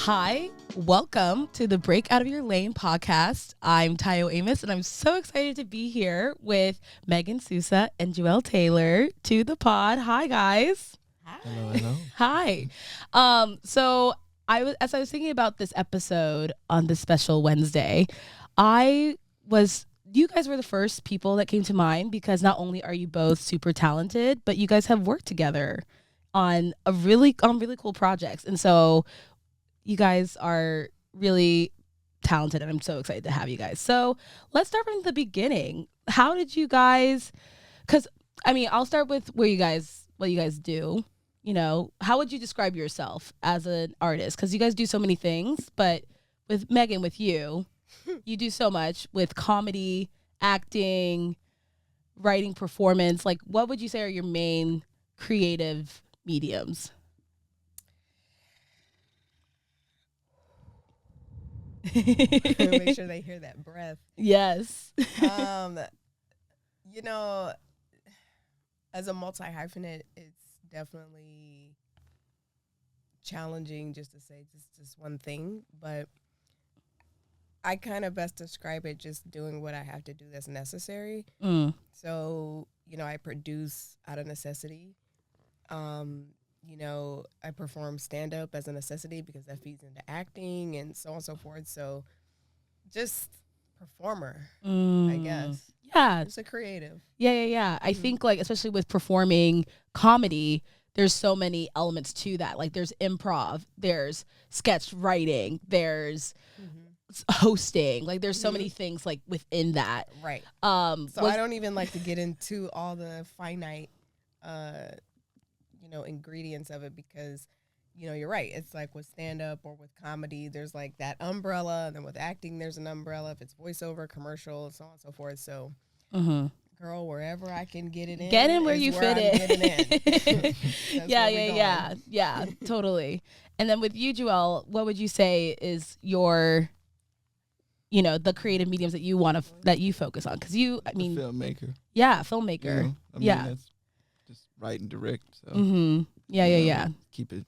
Hi, welcome to the Break Out of Your Lane podcast. I'm Tayo Amos, and I'm so excited to be here with Megan Sousa and Juel Taylor to the pod. Hi, guys. Hi. Hello. Hi. So as I was thinking about this episode on this special Wednesday, you guys were the first people that came to mind because not only are you both super talented, but you guys have worked together on really cool projects. And so you guys are really talented, and I'm so excited to have you guys. So let's start from the beginning. How did you guys, I'll start with what you guys do. You know, how would you describe yourself as an artist? Because you guys do so many things, but with Megan, with you do so much with comedy, acting, writing, performance. Like, what would you say are your main creative mediums? Make sure they hear that breath. Yes. You know, as a multi-hyphenate, it's definitely challenging just to say just one thing, but I kind of best describe it just doing what I have to do that's necessary. So, you know, I produce out of necessity. You know, I perform stand-up as a necessity because that feeds into acting and so on and so forth. So just performer, I guess. Yeah. It's a creative. Yeah. I think, like, especially with performing comedy, there's so many elements to that. Like, there's improv, there's sketch writing, there's hosting. Like, there's so many things, like, within that. Right. So I don't even like to get into all the finite ingredients of it because, you know, you're right. It's like with stand-up or with comedy, there's like that umbrella. And then with acting, there's an umbrella. If it's voiceover, commercial, so on and so forth. So, girl, wherever I can get it in. Get in where you fit it. Yeah, totally. And then with you, Juel, what would you say is your, you know, the creative mediums that you focus on? Because Filmmaker. Yeah, filmmaker. You know, that's just write and direct. So Yeah. Keep it.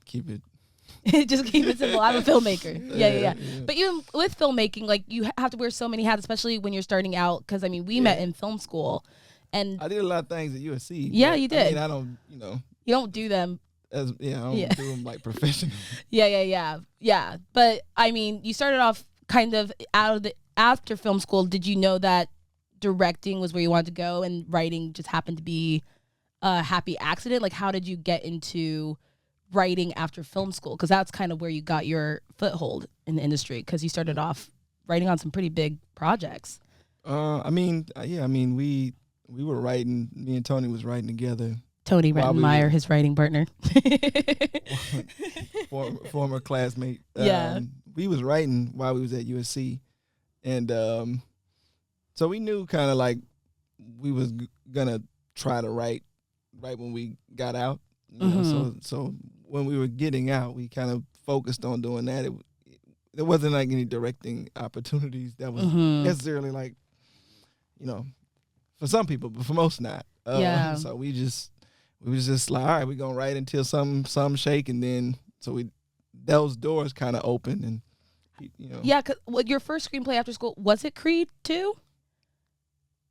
Just keep it simple. I'm a filmmaker. Yeah. But even with filmmaking, like, you have to wear so many hats, especially when you're starting out. Because we met in film school, and I did a lot of things at USC. Yeah, you did. I don't, you don't do them. I don't do them like professionally. Yeah. But you started off kind of after film school. Did you know that directing was where you wanted to go, and writing just happened to be a happy accident? Like, how did you get into writing after film school? Because that's kind of where you got your foothold in the industry, because you started off writing on some pretty big projects. We were writing. Me and Tony was writing together. Tony Rettenmeyer, his writing partner. former classmate. We was writing while we was at USC, and so we knew kind of like we was gonna try to write right when we got out. You know, so when we were getting out, we kind of focused on doing that. There wasn't like any directing opportunities that was necessarily like, you know, for some people, but for most not. So we was just like, all right, we're gonna write until some shake, and then those doors kind of opened, and you know. Yeah, because your first screenplay after school, was it Creed 2?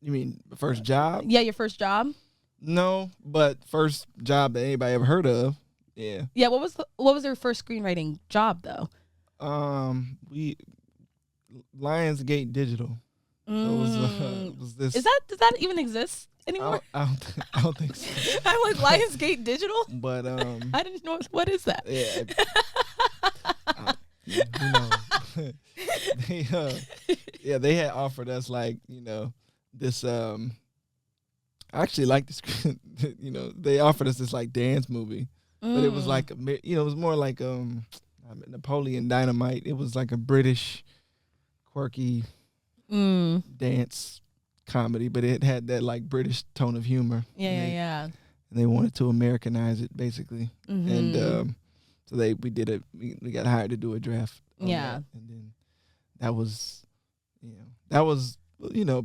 You mean the first job? Yeah, your first job. No, but first job that anybody ever heard of. Yeah. Yeah. What was their first screenwriting job though? Lionsgate Digital. Was this? Does that even exist anymore? I don't think so. I'm like, Lionsgate Digital. But I didn't know. What is that? Yeah. They had offered us, like, you know, this. I actually like this. You know, they offered us this like dance movie, but it was like, you know, it was more like Napoleon Dynamite. It was like a British quirky dance comedy, but it had that like British tone of humor. Yeah. And they wanted to Americanize it, basically. And so we did it. We got hired to do a draft. Yeah. And then that was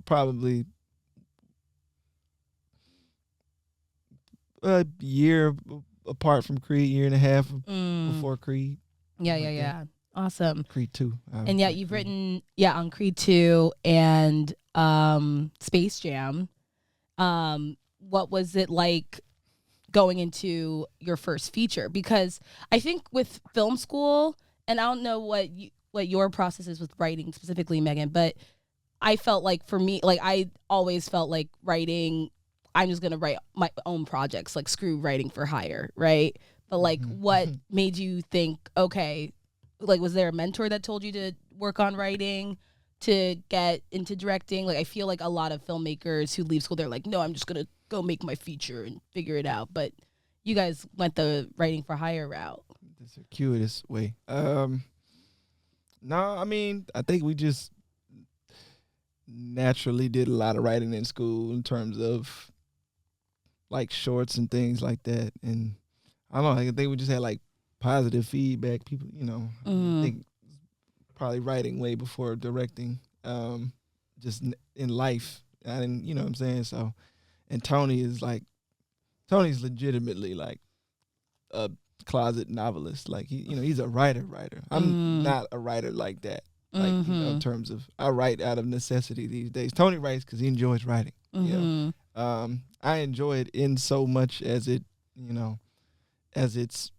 probably a year apart from Creed, year and a half before Creed. Yeah. Awesome. Creed 2. And yeah, you've written on Creed 2 and Space Jam. What was it like going into your first feature? Because I think with film school, and I don't know what your process is with writing specifically, Megan, but I felt like for me, like I always felt like writing, I'm just gonna write my own projects, like screw writing for hire, right? But like, what made you think, okay, like was there a mentor that told you to work on writing to get into directing? Like I feel like a lot of filmmakers who leave school, they're like, no, I'm just gonna go make my feature and figure it out. But you guys went the writing for hire route. The circuitous way. No, I mean, I think we just naturally did a lot of writing in school in terms of like shorts and things like that. And I don't know, I think we just had like positive feedback. People, I think probably writing way before directing, just in life. I didn't, you know what I'm saying? So, and Tony's legitimately like a closet novelist. Like he's a writer. I'm not a writer like that. Like, in terms of, I write out of necessity these days. Tony writes because he enjoys writing. I enjoy it in so much as it, as it's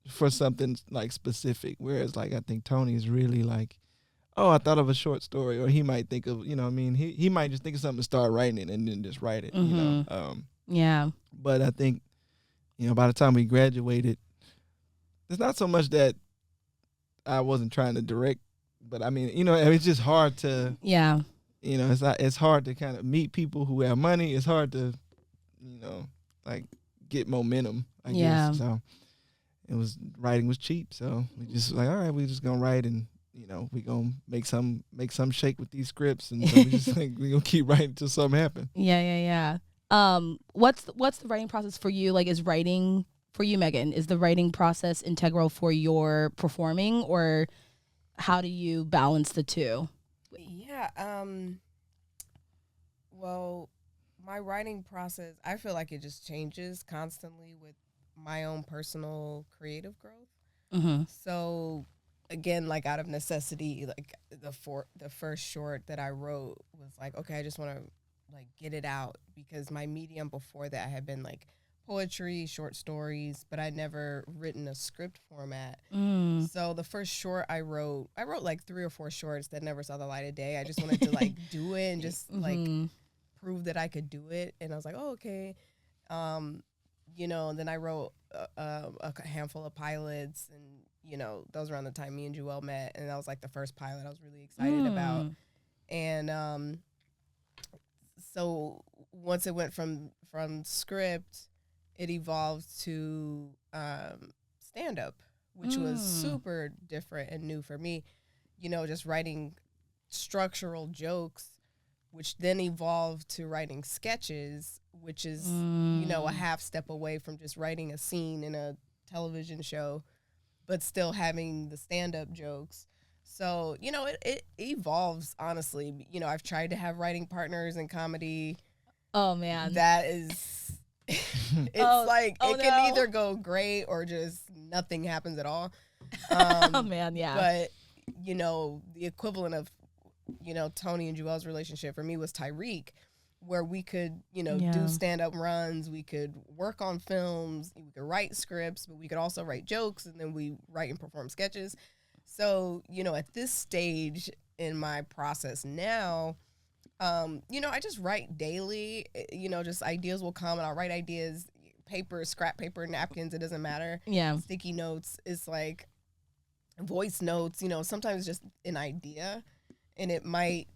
for something like specific. Whereas like, I think Tony is really like, oh, I thought of a short story, or he might think of, he might just think of something and start writing it and then just write it, Yeah. But I think, by the time we graduated, it's not so much that I wasn't trying to direct, but I mean, it's just hard to, it's hard to kind of meet people who have money. It's hard to, like get momentum, I guess. So writing was cheap. So we just like, all right, we just gonna write and, we gonna make some shake with these scripts. And so we just think we gonna keep writing until something happens. Yeah. What's the writing process for you? Like, is writing for you, Megan, is the writing process integral for your performing, or how do you balance the two? Yeah. Well, my writing process, I feel like it just changes constantly with my own personal creative growth. So again, like out of necessity, like the first short that I wrote was like, okay, I just want to like get it out, because my medium before that had been like poetry, short stories, but I'd never written a script format. So the first short I wrote like 3 or 4 shorts that never saw the light of day. I just wanted to like do it and just like prove that I could do it. And I was like, oh, okay. And then I wrote a handful of pilots, and those around the time me and Juel met, and that was like the first pilot I was really excited about. And so once it went from script, it evolved to stand-up, which was super different and new for me. Just writing structural jokes, which then evolved to writing sketches, which is, a half step away from just writing a scene in a television show, but still having the stand-up jokes. So, it evolves, honestly. I've tried to have writing partners in comedy. Oh, man. That is, it can either go great or just nothing happens at all. Oh, man, yeah. But, the equivalent of, Tony and Juel's relationship for me was Tyreek, where we could, do stand-up runs. We could work on films. We could write scripts, but we could also write jokes, and then we write and perform sketches. So, at this stage in my process now, I just write daily. Just ideas will come, and I'll write ideas, paper, scrap paper, napkins, it doesn't matter. Yeah. Sticky notes. It's like voice notes, sometimes just an idea, and it might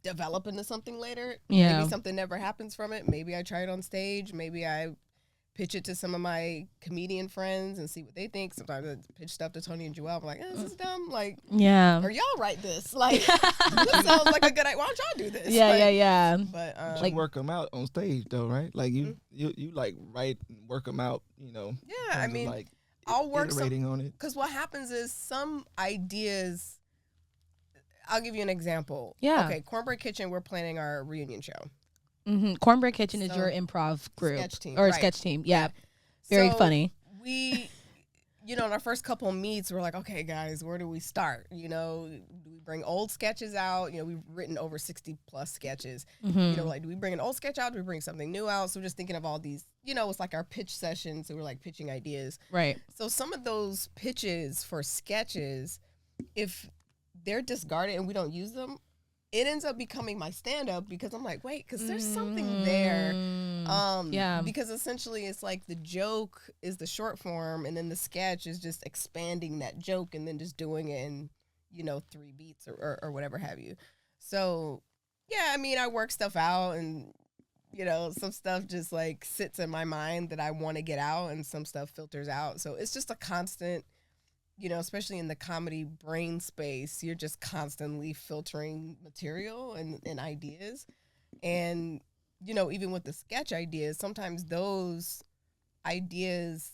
develop into something later. Yeah. Maybe something never happens from it. Maybe I try it on stage. Maybe I pitch it to some of my comedian friends and see what they think. Sometimes I pitch stuff to Tony and Juel. I'm like, this is dumb. Like, yeah. Or y'all write this. Like, this sounds like a good idea. Why don't y'all do this? Yeah, yeah. But like work them out on stage though, right? Like you like write and work them out. Yeah, I mean, like I'll work iterating on it. Because what happens is some ideas. I'll give you an example. Yeah. Okay, Cornbread Kitchen. We're planning our reunion show. Cornbread Kitchen is your improv group sketch team, or right. sketch team. Yeah, very funny. We, in our first couple of meets, we're like, okay, guys, where do we start? Do we bring old sketches out? We've written over 60 plus sketches. Like, do we bring an old sketch out? Do we bring something new out? So we're just thinking of all these, it's like our pitch session. So we're like pitching ideas. Right. So some of those pitches for sketches, if they're discarded and we don't use them, it ends up becoming my stand-up because I'm like, wait, because there's something there. Because essentially it's like the joke is the short form and then the sketch is just expanding that joke and then just doing it in, 3 beats or whatever have you. So, yeah, I mean, I work stuff out and, some stuff just like sits in my mind that I want to get out and some stuff filters out. So it's just a constant, especially in the comedy brain space, you're just constantly filtering material and ideas. And, even with the sketch ideas, sometimes those ideas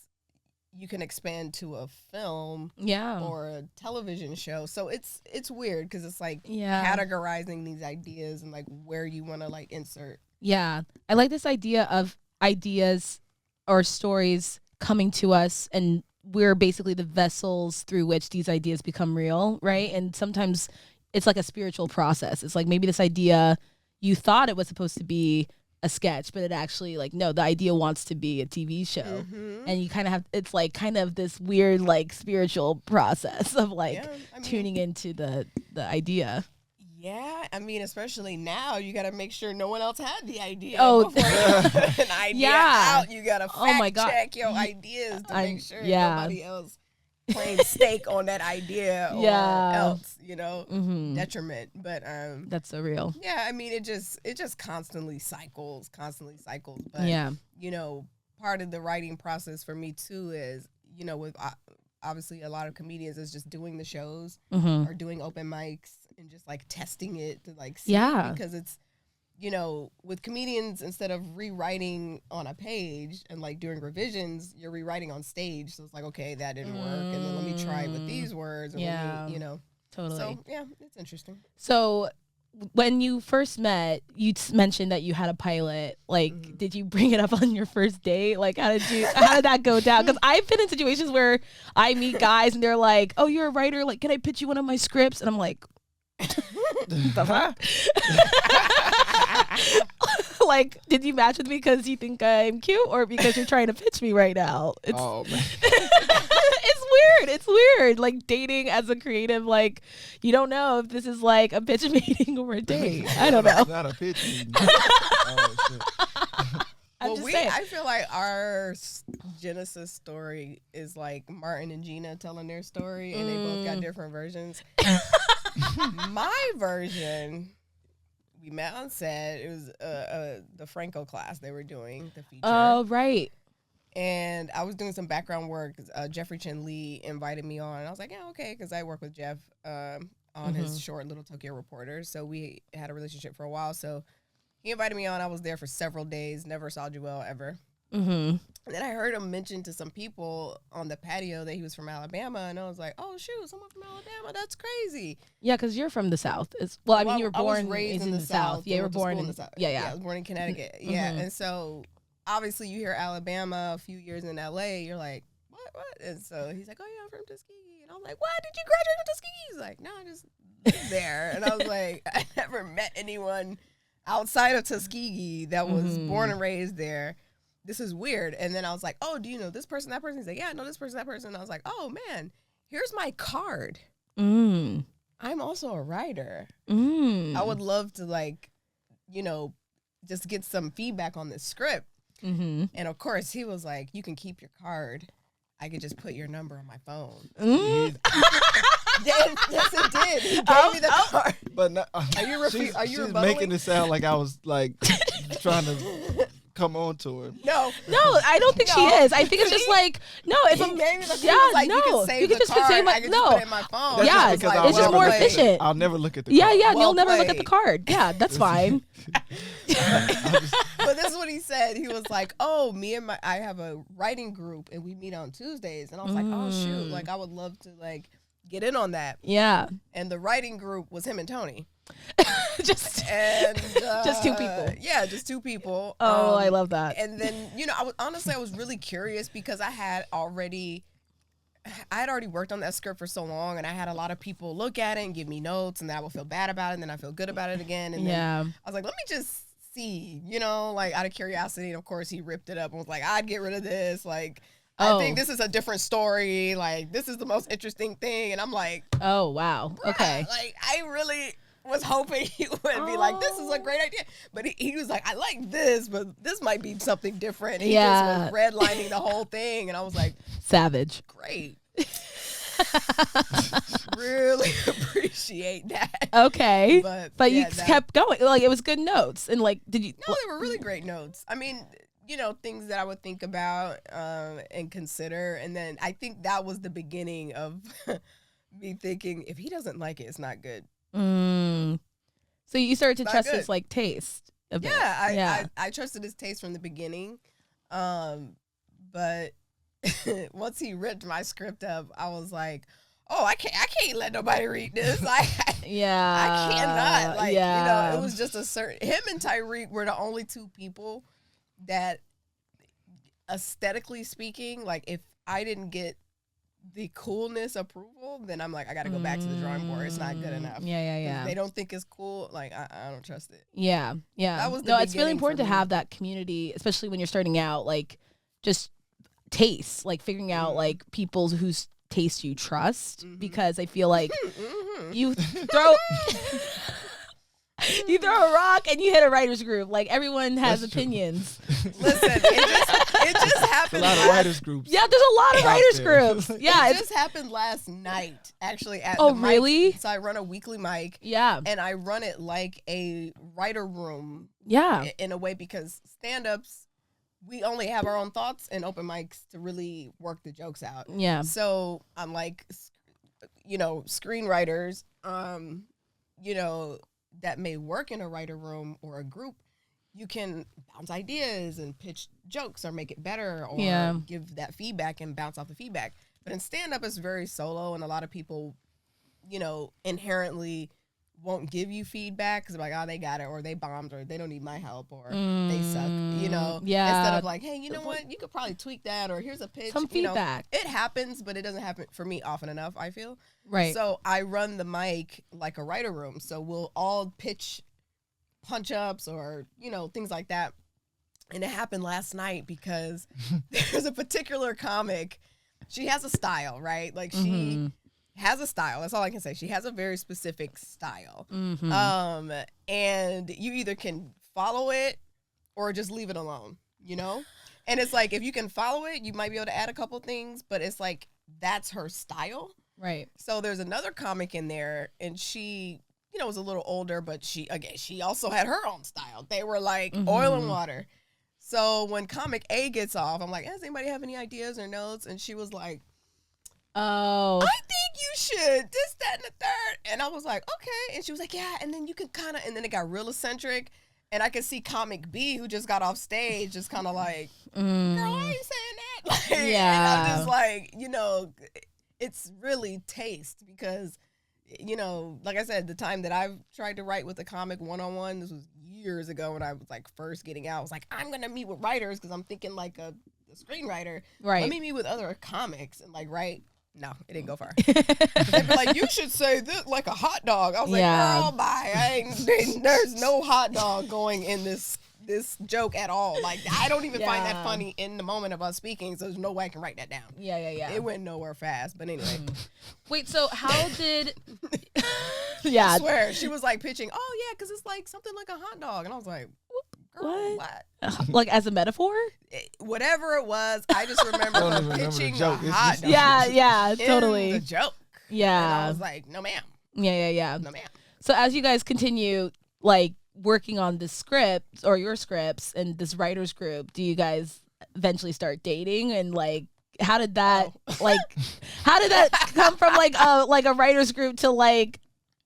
you can expand to a film or a television show. So it's weird because it's like categorizing these ideas and like where you want to like insert. Yeah. I like this idea of ideas or stories coming to us and we're basically the vessels through which these ideas become real, right? And sometimes it's like a spiritual process. It's like maybe this idea, you thought it was supposed to be a sketch, but it actually like, no, the idea wants to be a TV show. Mm-hmm. And you kind of have, it's like kind of this weird like spiritual process of like tuning into the idea. Yeah, I mean, especially now, you got to make sure no one else had the idea. Oh, before you put an idea out. You got to fact check your ideas to make sure nobody else playing stake on that idea or else, detriment. But that's so real. Yeah, I mean, it just constantly cycles. But part of the writing process for me too is, with obviously a lot of comedians is just doing the shows or doing open mics and just like testing it to like see because it's with comedians, instead of rewriting on a page and like doing revisions, you're rewriting on stage. So it's like, okay, that didn't work, and then let me try with these words. And totally. So yeah, it's interesting. So when you first met, you mentioned that you had a pilot. Like, did you bring it up on your first date? Like, how did that go down? Because I've been in situations where I meet guys and they're like, "Oh, you're a writer. Like, can I pitch you one of my scripts?" And I'm like, like, did you match with me because you think I'm cute or because you're trying to pitch me right now? Oh man. It's weird. Like, dating as a creative, like, you don't know if this is like a pitch meeting or a date. I don't know. It's not a pitch meeting. Oh, shit. I feel like our Genesis story is like Martin and Gina telling their story, and they both got different versions. My version, we met on set. It was the Franco class they were doing, the feature. Oh, right. And I was doing some background work. Jeffrey Chin Lee invited me on. And I was like, yeah, okay, because I work with Jeff on his short Little Tokyo Reporter. So we had a relationship for a while. So he invited me on. I was there for several days. Never saw Juel ever. And then I heard him mention to some people on the patio that he was from Alabama. And I was like, oh, shoot, someone from Alabama. That's crazy. Yeah, because you're from the South. I mean, you were born I was raised in the South. Yeah, you were born in the South. Yeah, I was born in Connecticut. Yeah, and so obviously you hear Alabama, a few years in LA, you're like, what? And so he's like, oh yeah, I'm from Tuskegee. And I was like, what? Did you graduate from Tuskegee? He's like, no, I just lived there. And I was like, I never met anyone outside of Tuskegee that was born and raised there. This is weird. And then I was like, oh, do you know this person, that person? He's like, yeah, I know this person, that person. And I was like, oh man, here's my card. I'm also a writer. I would love to like, just get some feedback on this script. And of course, he was like, you can keep your card. I could just put your number on my phone. Yes, it did. He gave me the card. But no, she's making it sound like I was like trying to come on to her. No, I don't think she is. I think it's just like, it's he gave me the card. Like, you can save the card. I can just put it in my phone. Yeah, it's just more efficient. I'll never look at the card. Yeah, you'll never look at the card. Yeah, that's fine. But this is what he said. He was like, oh, I have a writing group and we meet on Tuesdays. And I was like, oh shoot, like I would love to like get in on that. Yeah. And the writing group was him and Tony. just two people. Yeah, just two people. Oh, I love that. And then, I was really curious because I had already I had already worked on that script for so long, and I had a lot of people look at it and give me notes, and then I would feel bad about it, and then I feel good about it again. And then I was like, let me just see, like out of curiosity. And of course, he ripped it up and was like, I'd get rid of this. Like, I think this is a different story. Like, this is the most interesting thing. And I'm like, oh, wow. Okay. Like, I really was hoping he would be like, this is a great idea. But he was like, I like this, but this might be something different. And he just was redlining the whole thing. And I was like, savage. Great. Really appreciate that. Okay. But yeah, you kept going. Like, it was good notes. And like, did you? No, they were really great notes. I mean, things that I would think about and consider. And then I think that was the beginning of me thinking, if he doesn't like it, it's not good. So you started to trust his like taste a bit. I trusted his taste from the beginning. But once he ripped my script up, I was like, oh, I can't let nobody read this. I cannot. Like, it was just him and Tyreek were the only two people that, aesthetically speaking, like, if I didn't get the coolness approval, then I'm like, I got to go back to the drawing board. It's not good enough. Yeah. If they don't think it's cool, like, I don't trust it. Yeah. That was it's really important to have that community, especially when you're starting out, like, just taste, like figuring out like people whose taste you trust, because I feel like you throw a rock and you hit a writer's group. Like, everyone has opinions. Listen, it just happened. A lot of writers groups. Yeah, there's a lot of writers groups. Yeah, it just happened last night, actually. At the really? Mic. So I run a weekly mic. Yeah, and I run it like a writer room. Yeah, in a way, because stand-ups, we only have our own thoughts and open mics to really work the jokes out. Yeah. So I'm like, screenwriters, that may work in a writer room or a group, you can bounce ideas and pitch jokes or make it better or give that feedback and bounce off the feedback. But in stand-up, it's very solo, and a lot of people, inherently won't give you feedback because they're like, oh, they got it, or they bombed, or they don't need my help, or they suck, instead of like, hey, you know what, you could probably tweak that, or here's a pitch. Some feedback. It happens, but it doesn't happen for me often enough, I feel. Right. So I run the mic like a writer room. So we'll all pitch punch-ups or, things like that. And it happened last night because there's a particular comic. She has a style, right? Like, she has a style. That's all I can say. She has a very specific style. And you either can follow it or just leave it alone, And it's like, if you can follow it, you might be able to add a couple things, but it's like, that's her style. Right. So there's another comic in there, and she, was a little older, but she also had her own style. They were like oil and water. So when comic A gets off, I'm like, does anybody have any ideas or notes? And she was like, oh, I think you should this, that, and the third. And I was like, okay. And she was like, yeah. And then you can and then it got real eccentric. And I could see comic B, who just got off stage, just kind of like, girl, why are you saying that? Like, and I'm just like, it's really taste, because, like I said, the time that I've tried to write with a comic one-on-one, this was years ago when I was like first getting out. I was like, I'm going to meet with writers because I'm thinking like a screenwriter. Right. Let me meet with other comics and like write. No, it didn't go far. They'd be like, you should say this like a hot dog. I was like, girl, bye. There's no hot dog going in this joke at all. Like, I don't even find that funny in the moment of us speaking, so there's no way I can write that down. Yeah. It went nowhere fast, but anyway. Wait, so how did... I swear, she was like pitching, oh yeah, because it's like something like a hot dog. And I was like, girl, what? Like, as a metaphor? Whatever it was, I just remember her pitching a hot dog. Yeah, totally. The joke. Yeah. And I was like, no ma'am. Yeah. No ma'am. So as you guys continue, like, working on the script or your scripts and this writers group, do you guys eventually start dating? And like, how did that how did that come from like a writers group to like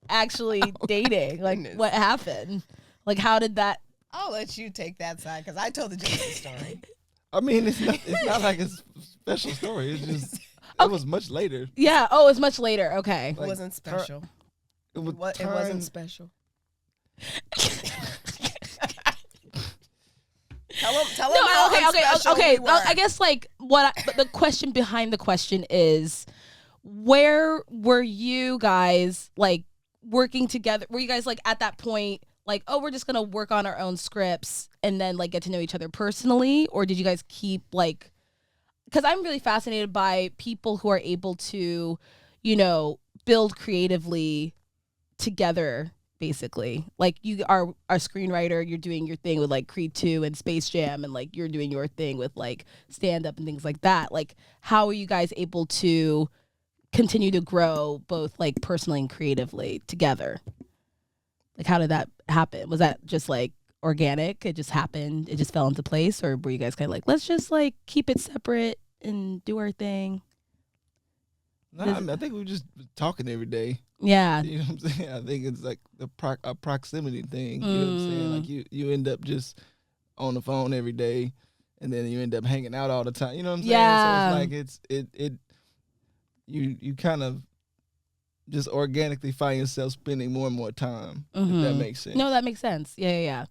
actually dating? Like, goodness. What happened? Like, how did that? I'll let you take that side, because I told the Jason story. I mean, it's not like a special story. It's just it was much later. Yeah. Oh, it's much later. Okay. It wasn't special. It wasn't special. Tell him. Okay. I guess like the question behind the question is, where were you guys like working together? Were you guys like at that point like, oh, we're just gonna work on our own scripts and then like get to know each other personally, or did you guys keep like? Because I'm really fascinated by people who are able to, you know, build creatively together. Basically, like you are a screenwriter, you're doing your thing with like Creed 2 and Space Jam, and like you're doing your thing with like stand up and things like that. Like, how are you guys able to continue to grow both like personally and creatively together? Like, how did that happen? Was that just like organic? It just happened. It just fell into place, or were you guys kind of like, let's just like keep it separate and do our thing? No, I mean, I think we were just talking every day. Yeah. You know what I'm saying? I think it's like a proximity thing. You know what I'm saying? Like you end up just on the phone every day, and then you end up hanging out all the time. You know what I'm saying? Yeah. So it's like you kind of just organically find yourself spending more and more time. If that makes sense. No, that makes sense. Yeah.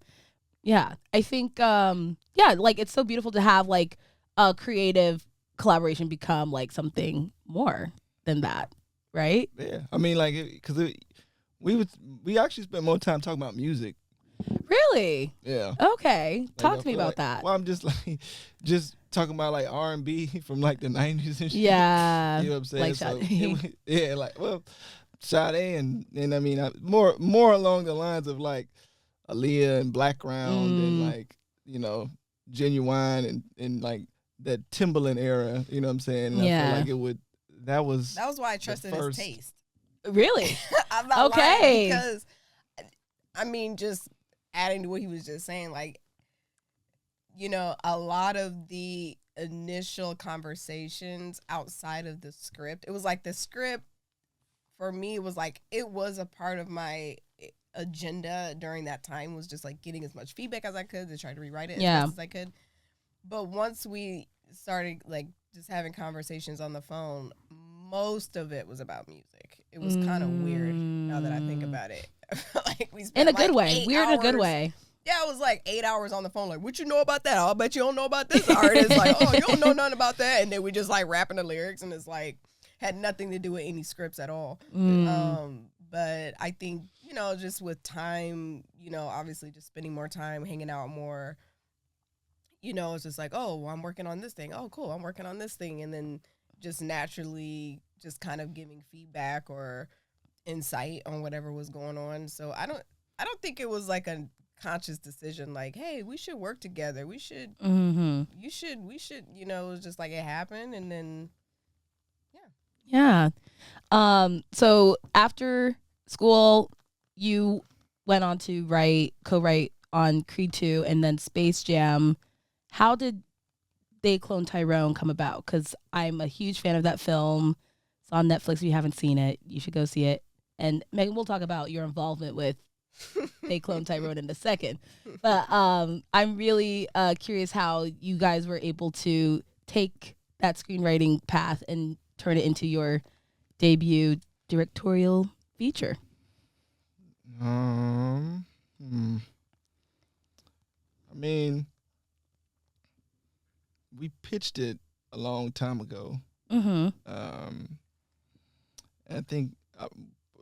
I think like it's so beautiful to have like a creative collaboration become like something more than that, right? Yeah, I mean, like, because we actually spent more time talking about music. Really? Yeah. Okay. Like, Talk to me about that. Well, I'm just like, just talking about like R&B from like the 90s and shit. Yeah. You know what I'm saying? Like so Sade. yeah, like, well, Sade and I mean, more along the lines of like Aaliyah and Blackground and like, you know, Genuine and like that Timbaland era. You know what I'm saying? And I feel like that was why I trusted his taste. Really? I'm not okay. lying because, I mean, just adding to what he was just saying, like, you know, a lot of the initial conversations outside of the script, it was like the script, for me, was like, it was a part of my agenda during that time, was just like getting as much feedback as I could to try to rewrite it as best as I could. But once we started like just having conversations on the phone, most of it was about music. It was kind of weird now that I think about it. Like we spent in a good way. Weird in a good way. Yeah, it was like 8 hours on the phone. Like, what you know about that? I'll bet you don't know about this artist. Like, oh, you don't know nothing about that. And then we just like rapping the lyrics, and it's like had nothing to do with any scripts at all. But I think, you know, just with time, you know, obviously just spending more time hanging out more, you know, it's just like, oh, well, I'm working on this thing. Oh, cool, I'm working on this thing. And then just naturally just kind of giving feedback or insight on whatever was going on. So I don't think it was like a conscious decision like, hey, we should work together. We should, we should, you know, it was just like it happened. And then, yeah. So after school, you went on to co-write on Creed 2 and then Space Jam. How did They Cloned Tyrone come about? Because I'm a huge fan of that film. It's on Netflix. If you haven't seen it, you should go see it. And Megan, we'll talk about your involvement with They Cloned Tyrone in a second. But I'm really curious how you guys were able to take that screenwriting path and turn it into your debut directorial feature. I mean, we pitched it a long time ago. I think, I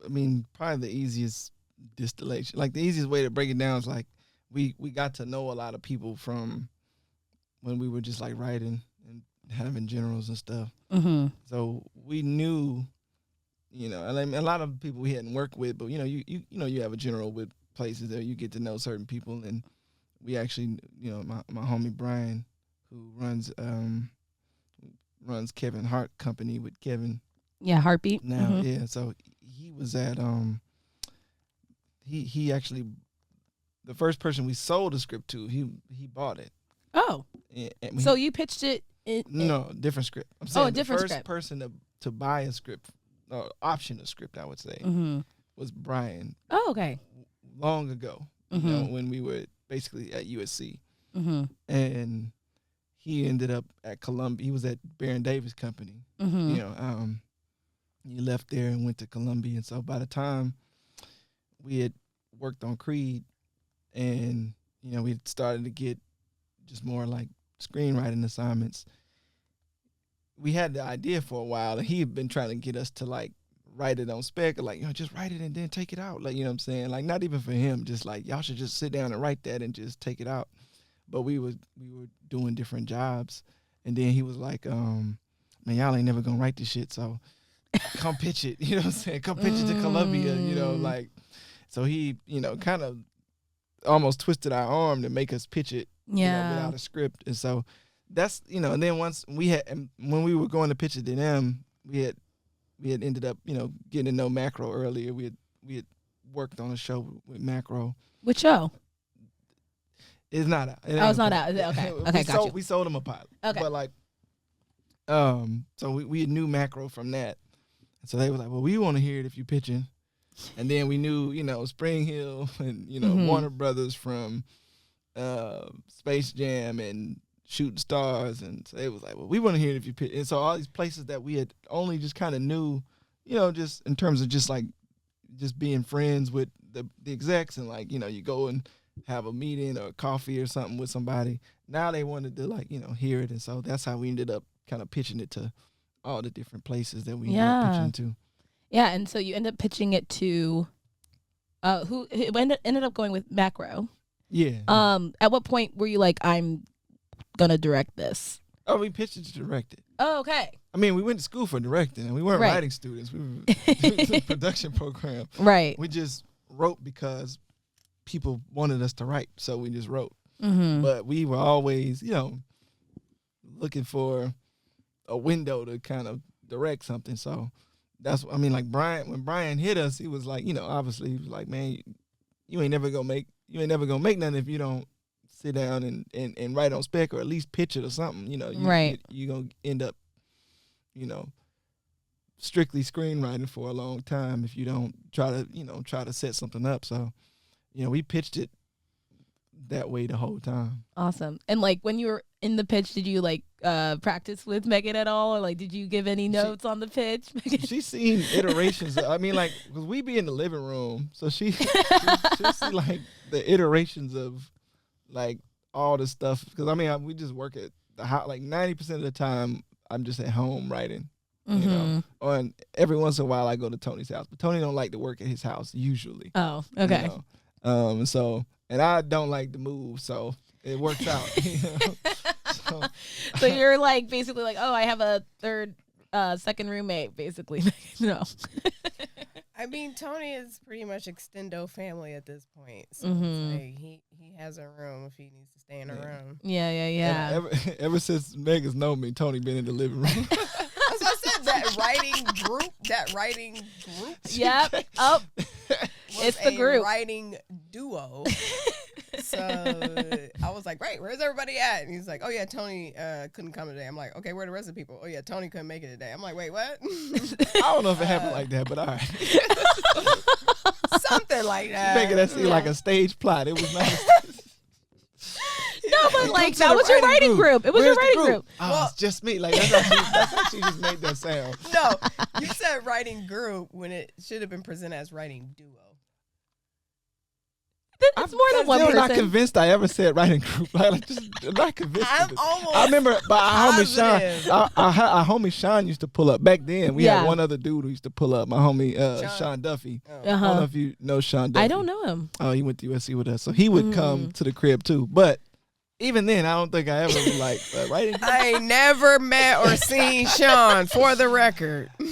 mean, probably the easiest distillation, like the easiest way to break it down is like we got to know a lot of people from when we were just like writing and having generals and stuff. So we knew, you know, and a lot of people we hadn't worked with, but you know, you know, you have a general with places that you get to know certain people, and we actually, you know, my homie Brian, who runs Kevin Hart Company with Kevin. Yeah, Heartbeat. Now, yeah. So he was at he actually, the first person we sold the script to, he bought it. Oh, so you pitched it? No, different script. I'm saying different the first script. person to buy a script, or option a script, I would say, was Brian. Oh, okay. Long ago, you know, when we were basically at USC, and he ended up at Columbia. He was at Baron Davis Company. You know, he left there and went to Columbia, and so by the time we had worked on Creed, and you know, we started to get just more like screenwriting assignments, we had the idea for a while, and he had been trying to get us to like write it on spec, or like, just write it and then take it out. Like, you know what I'm saying? Like, not even for him, just like, y'all should just sit down and write that and just take it out. But we were doing different jobs, and then he was like, man, y'all ain't never gonna write this shit, so come pitch it. You know what I'm saying? Come pitch it to Columbia. You know, like, so he, kind of almost twisted our arm to make us pitch it. Without a script. And so that's, and then once when we were going to pitch it to them, we had ended up, getting to know Macro earlier. We had worked on a show with Macro. Which show? It's not out. It's not out. Okay. Okay, got you. We sold them a pilot. Okay. But like, so we knew Macro from that. So they were like, well, we want to hear it if you're pitching. And then we knew, Spring Hill and, Warner Brothers from Space Jam and Shooting Stars, and so it was like, well, we want to hear it if you pitch. And so all these places that we had only just kind of knew, just in terms of just like just being friends with the execs, and like, you go and have a meeting or a coffee or something with somebody. Now they wanted to like, hear it, and so that's how we ended up kind of pitching it to all the different places that we ended up pitching to. Yeah, and so you end up pitching it to who ended up going with Macro. Yeah. At what point were you like, I'm gonna direct this? Oh, we pitched it to direct it. Oh, okay. I mean, we went to school for directing, and we weren't writing students. We were in a production program. Right. We just wrote because people wanted us to write, so we just wrote. Mm-hmm. But we were always, looking for a window to kind of direct something. So that's, like when Brian hit us, he was like, obviously he was like, man, you ain't never gonna make nothing if you don't sit down and write on spec, or at least pitch it or something. You're gonna end up, strictly screenwriting for a long time if you don't try to set something up. So, we pitched it that way the whole time. Awesome. And like when you were in the pitch, did you like practice with Megan at all, or like did you give any notes on the pitch? She's seen iterations. Because we be in the living room, so she'll see like the iterations of like all the stuff. Because we just work at the house. Like 90% of the time, I'm just at home writing. And every once in a while I go to Tony's house, but Tony don't like to work at his house usually. Oh, okay. And I don't like to move, so it works out. So you're like basically like, oh, I have a second roommate, basically. No. Tony is pretty much extendo family at this point. So Mm-hmm. it's like he has a room if he needs to stay in a room. Yeah. Ever since Megan's known me, Tony been in the living room. As I said, that writing group. Yep. Oh, it's the group. Writing duo. So I was like, right, where's everybody at? And he's like, oh yeah, Tony couldn't come today. I'm like, okay, where are the rest of the people? Oh yeah, Tony couldn't make it today. I'm like, wait, what? I don't know if it happened like that, but all right. Something like that. Making that seem like a stage plot. It was not. No, but like that was your writing group. It was your writing group. Oh, well, it's just me. Like that's how she just made that sound. No, you said writing group when it should have been presented as writing duo. It's more than one person. I'm not convinced I ever said writing group. I'm not convinced. I'm almost. I remember, but our homie Sean used to pull up back then. We had one other dude who used to pull up. My homie Sean Duffy. I don't know if you know Sean Duffy. I don't know him. Oh, he went to USC with us, so he would come to the crib too. But even then, I don't think I ever was like writing. I ain't never met or seen Sean, for the record. I'm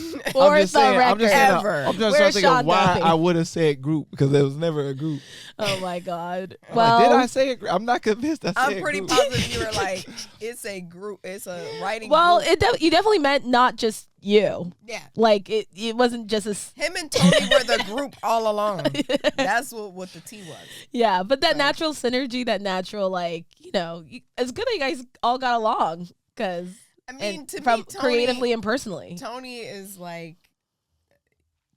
just saying, I'm just trying to think of why Duffy? I would have said group, because there was never a group. Oh my God. Well, did I say a group? I'm not convinced I said I'm pretty group. positive you were like, it's a group, it's a writing group. Well, you definitely meant not just you. Yeah. Like it wasn't just him and Tony were the group all along. That's what the T was. Yeah, but that natural synergy, that natural it's good that you guys all got along, because Tony, creatively and personally. Tony is like,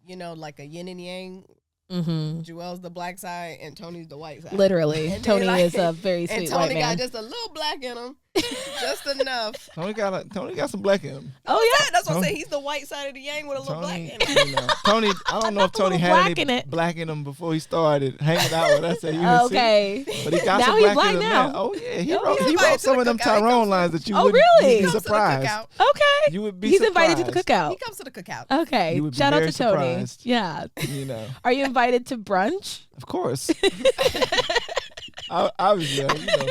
like a yin and yang. Mm-hmm. Juel's the black side and Tony's the white side. Literally, Tony is a very sweet white man. And Tony got just a little black in him. Just enough. Tony got some black in him. Oh yeah, That's what I'm saying. He's the white side of the yang with a little black in it. You know, Tony, I don't know if Tony had any black in him before he started hanging out with us at UNC. Okay. But he got now some he's black in him now. now. Oh yeah, he wrote some of them Tyrone lines that you would really? be surprised. Okay. You would be He's surprised. invited to the cookout. He comes to the cookout. Okay. You would be Shout out very to Tony. surprised. Yeah. You know. Are you invited to brunch? Of course. Obviously, you know.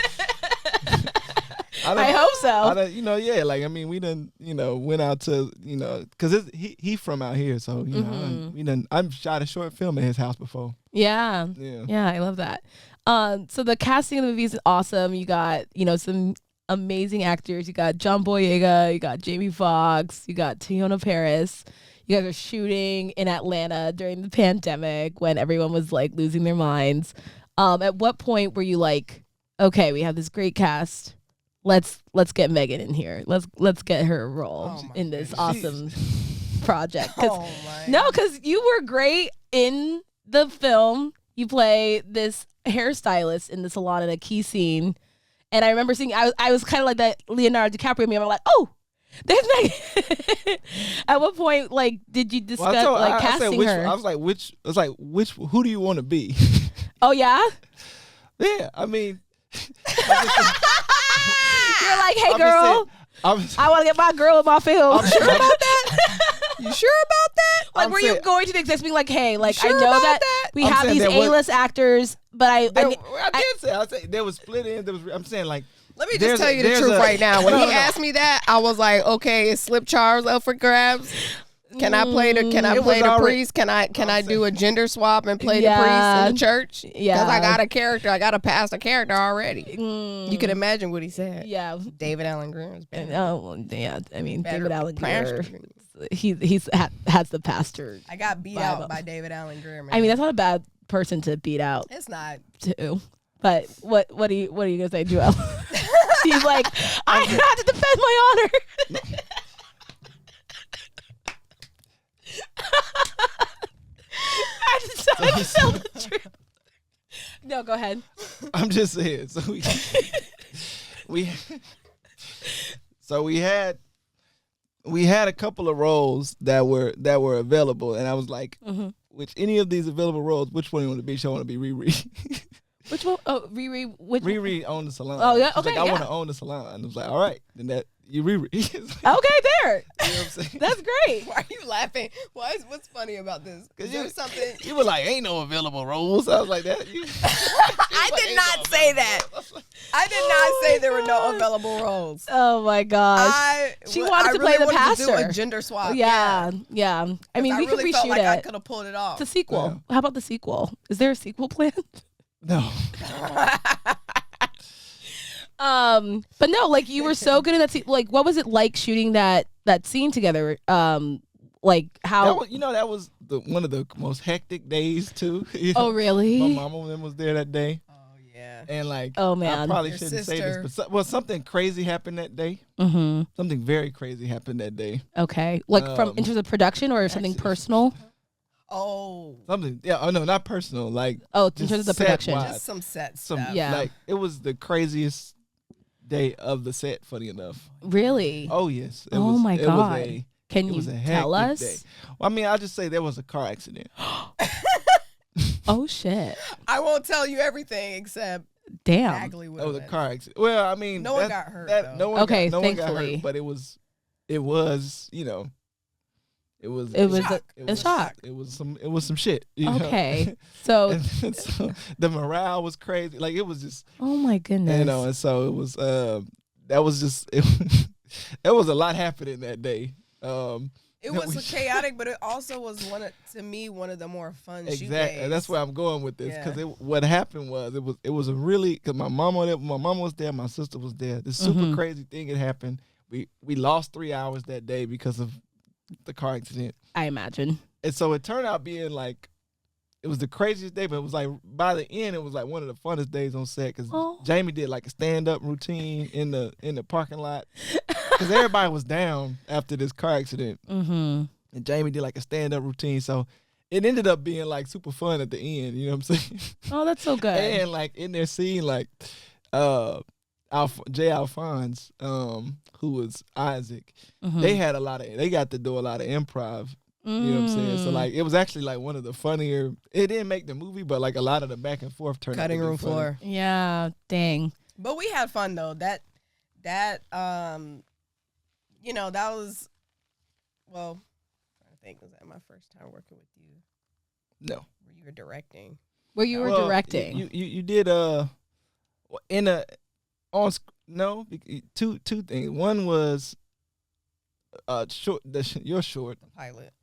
I hope so. You know, yeah. Like, I mean, we done, you know, went out to, you know, because he from out here, so you know, I've shot a short film at his house before. Yeah. I love that. So the casting of the movie is awesome. You got, you know, some amazing actors. You got John Boyega, you got Jamie Foxx, you got Teyonah Parris. You guys are shooting in Atlanta during the pandemic when everyone was like losing their minds. At what point were you like, okay, we have this great cast. Let's get Megan in here. Let's get her a role in this awesome project. Because you were great in the film. You play this hairstylist in the salon in a key scene, and I remember seeing. I was kind of like that Leonardo DiCaprio meme. I'm like, oh, there's Megan. At what point, like, did you discuss casting her? I was like, which? Who do you want to be? Oh yeah. Yeah, I mean. You're like, hey, girl, I want to get my girl in my film. Sure about that? You sure about that? Like, were you going to the execs being like, hey, like, I know that we have these A-list actors, but I did say there was split ends. I'm saying, like, let me just tell you the truth right now. When he asked me that, I was like, okay, is Slip Charles up for grabs? Can I play the priest? Can I do a gender swap and play the priest in the church? Yeah, because I got a character. I got a pastor character already. You can imagine what he said. Yeah, David Allen Greer is better. Yeah. I mean, David Allen Greer. He's has the pastor. I got beat out by David Allen Greer. Man. I mean, that's not a bad person to beat out. It's not. Too. But what are you gonna say, Juel? He's like, I have to defend my honor. I decided to tell the truth. No, go ahead. I'm just saying. So we had a couple of roles that were available, and I was like, which any of these available roles, which one you want to be? I want to be Riri. Which one? Oh, Riri. Riri owned the salon. Oh yeah, okay. Like, I want to own the salon. And I was like, all right, then that you Riri. Okay, there. You know what I'm saying? That's great. Why are you laughing? What's funny about this? Is there something? You were like, ain't no available roles. I was like that. I did not say that. I did not say there were no available roles. Oh my gosh. She wanted to play the pastor. To do a gender swap. Yeah. I mean, we really could reshoot felt like it. I could have pulled it off. The sequel. Yeah. How about the sequel? Is there a sequel planned? No. But no, like, you were so good in that scene. Like, what was it like shooting that scene together? Like, how that was one of the most hectic days too. Oh really? My mama and them was there that day. Oh yeah. And like, oh man, I probably shouldn't say this, but something crazy happened that day. Something very crazy happened that day. Okay, like in terms of production or something personal. Oh, something. Yeah. Oh no, not personal. Like, in terms of the production, just some set stuff. Yeah. Like, it was the craziest day of the set. Funny enough. Really? Oh yes. My god. Can you tell us? Day. Well, I mean, I'll just say there was a car accident. Oh shit. I won't tell you everything except. Damn. Exactly what it was a car accident. Well, I mean, no one got hurt. No one thankfully. got hurt, but it was, you know. It was a shock. It was some shit. Okay. So, so the morale was crazy. Like, it was just, oh my goodness. You know, and so it was that was just it was a lot happening that day. It was chaotic, but it also was one of the more fun shoot days. Exactly. That's where I'm going with this, because what happened was it was a really, because my mom was there, my sister was there. This super crazy thing had happened. We lost 3 hours that day because of the car accident. I imagine. And so it turned out being like, it was the craziest day, but it was like, by the end, it was like one of the funnest days on set, because Jamie did like a stand-up routine in the parking lot, because everybody was down after this car accident. And Jamie did like a stand-up routine, so it ended up being like super fun at the end. You know what I'm saying? Oh, that's so good. And like in their scene, like Jay Alphonse, who was Isaac, they got to do a lot of improv. You know what I'm saying? So like, it was actually like one of the funnier. It didn't make the movie, but like a lot of the back and forth turned cutting room floor. Yeah, dang. But we had fun though. That you know, that was, well, I think was that my first time working with you. No, where you were directing. Directing. You did two things. One was short, your short, the pilot.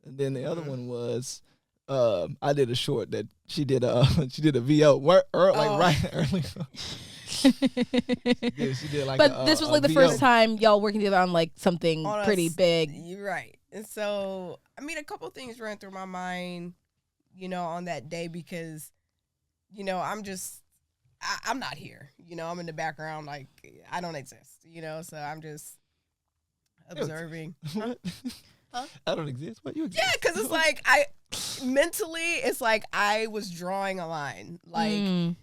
And then the other one was I did a short that she did a VO right early. She did like but this was like the VO. first time y'all working together on like something pretty big. You're right. And so, I mean, a couple things ran through my mind, you know, on that day because, you know, I'm not here. You know, I'm in the background, like I don't exist, you know, so I'm just observing. Huh? I don't exist. What, you exist? Yeah, because it's like it's like I was drawing a line. Like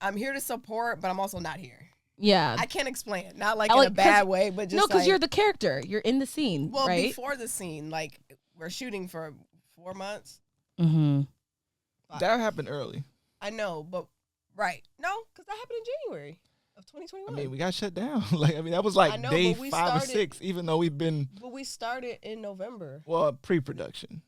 I'm here to support, but I'm also not here. Yeah, I can't explain it. Not like in a bad way, but just because you're the character. You're in the scene. Well, right? before the scene, like we're shooting for 4 months. That happened early. I know, but right? No, because that happened in January of 2021. I mean, we got shut down. That was like day 5 or 6, even though we've been. But we started in November. Well, pre-production.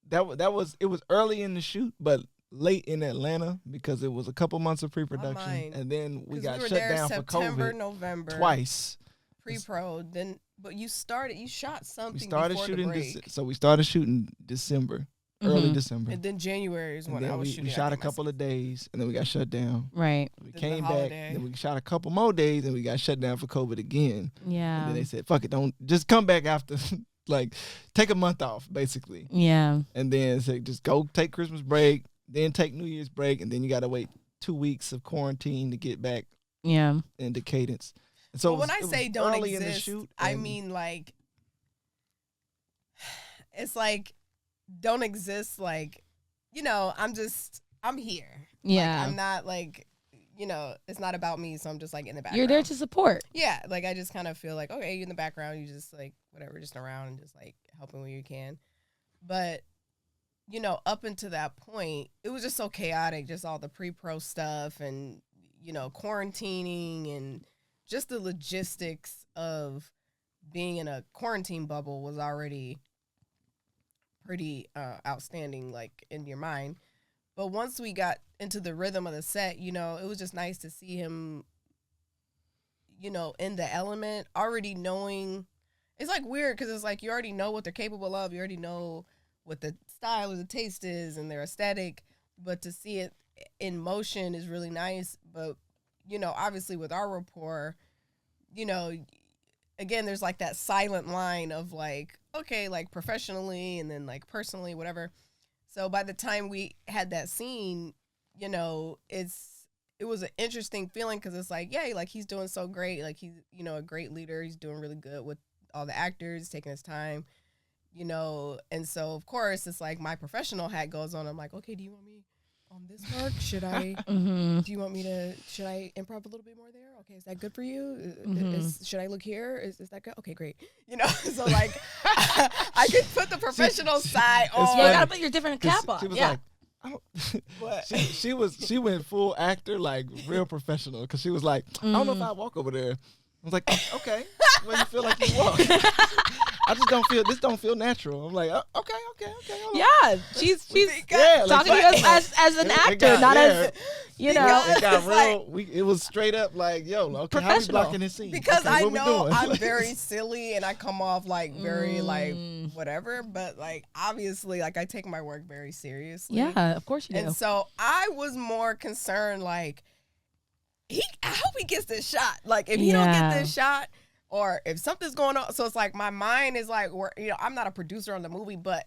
It was early in the shoot, but late in Atlanta because it was a couple months of pre-production, and then we got shut down for COVID. November twice. Pre-pro, but you shot something. We started before shooting. the break. So we started shooting December. Early December. And then January is when I was shooting. We shot a couple of days, and then we got shut down. Right. We came back, then we shot a couple more days, and we got shut down for COVID again. Yeah. And then they said, fuck it, don't, just come back after, like, take a month off, basically. Yeah. And then say, just go take Christmas break, then take New Year's break, and then you got to wait 2 weeks of quarantine to get back into cadence. And so when I say don't exist, I mean, like, it's like, don't exist, like, you know, I'm here. Yeah. Like, I'm not like, you know, it's not about me, so I'm just like in the background. You're there to support. Yeah, like I just kind of feel like, okay, you're in the background, you just like whatever, just around and just like helping when you can. But, you know, up until that point, it was just so chaotic, just all the pre-pro stuff and, you know, quarantining and just the logistics of being in a quarantine bubble was already pretty outstanding, like in your mind. But once we got into the rhythm of the set, you know, it was just nice to see him, you know, in the element, already knowing. It's like weird because it's like you already know what they're capable of. You already know what the style or the taste is and their aesthetic. But to see it in motion is really nice. But, you know, obviously with our rapport, you know, again, there's like that silent line of like, okay, like professionally and then like personally, whatever. So by the time we had that scene, you know, it was an interesting feeling because it's like, yeah, like he's doing so great. Like he's, you know, a great leader. He's doing really good with all the actors, taking his time, you know. And so, of course, it's like my professional hat goes on. I'm like, okay, do you want me on this part? Should I, do you want me should I improv a little bit more there? Okay, is that good for you? Should I look here? Is that good? Okay, great. You know, so like, I could put the professional side on. Yeah, you gotta put your different cap on. She was like, what? She went full actor, like real professional, because she was like, I don't know if I walk over there. I was like, okay, well, you feel like you walk. I just don't feel natural. I'm like, okay. Yeah, she's yeah, talking to you as an actor, not as, you know. It got real. It was straight up like, yo, okay, how we blocking this scene? Because okay, I know I'm very silly and I come off like very like whatever, but like obviously like I take my work very seriously. Yeah, of course you do. And so I was more concerned like, I hope he gets this shot. Like if he don't get this shot, or if something's going on. So it's like my mind is like, you know, I'm not a producer on the movie, but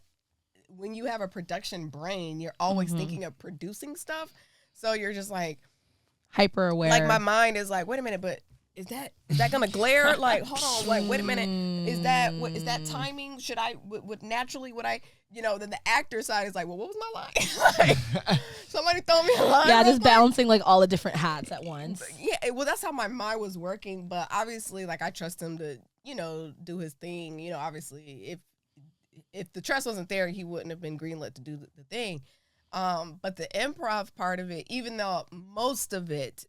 when you have a production brain, you're always thinking of producing stuff. So you're just like hyper aware. Like my mind is like, wait a minute, but is that gonna glare? Like, hold on, like, wait a minute, is that timing? Should I would naturally then the actor side is like, well, what was my line? Like, somebody throw me a line. Yeah, just balancing like all the different hats at once. Yeah, well, that's how my mind was working. But obviously, like, I trust him to do his thing. Obviously, if the trust wasn't there, he wouldn't have been greenlit to do the thing. But the improv part of it, even though most of it,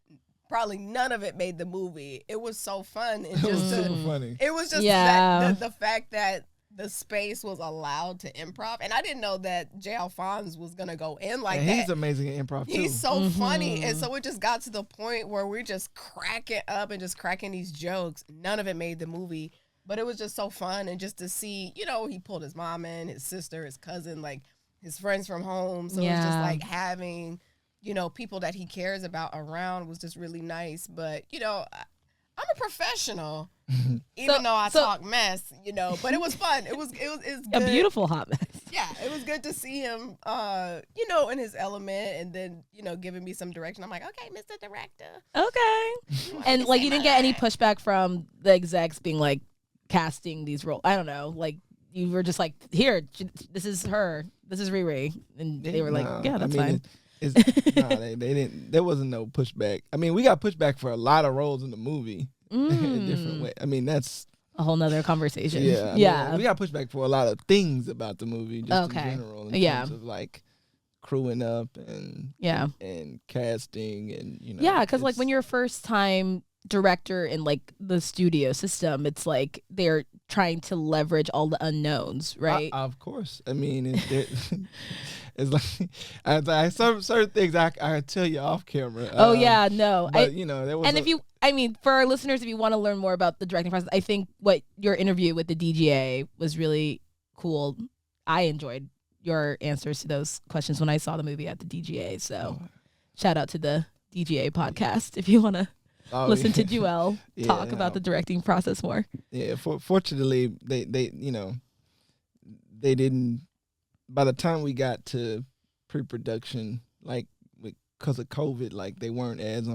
probably none of it made the movie, it was so fun. And just super funny. It was just the fact that the space was allowed to improv. And I didn't know that J. Alphonse was going to go in like that. He's amazing at improv, too. He's so funny. And so it just got to the point where we're just cracking up and just cracking these jokes. None of it made the movie. But it was just so fun. And just to see, he pulled his mom in, his sister, his cousin, like his friends from home. So it was just like having, people that he cares about around was just really nice. But, I'm a professional, even though I talk mess, but it was fun. It was good. A beautiful hot mess. Yeah, it was good to see him, in his element, and then, giving me some direction. I'm like, okay, Mr. Director. Okay. And like, you didn't get any pushback from the execs being like casting these roles. I don't know. Like, you were just like, here, this is her. This is Riri. And they were like, yeah, that's fine. They didn't. There wasn't no pushback. I mean, we got pushback for a lot of roles in the movie in different ways. I mean, that's a whole nother conversation. Yeah, I mean, we got pushback for a lot of things about the movie, just in general, in terms of like crewing up and casting and because like when you're a first time director in like the studio system, it's like they're trying to leverage all the unknowns, right? Of course. I mean, it's like certain things I can tell you off camera. But there was. And for our listeners, if you want to learn more about the directing process, I think what your interview with the DGA was really cool. I enjoyed your answers to those questions when I saw the movie at the DGA. So, shout out to the DGA podcast if you want to listen to Juel talk about the directing process more. Yeah, fortunately, they didn't. By the time we got to pre-production, like because of COVID, like they weren't as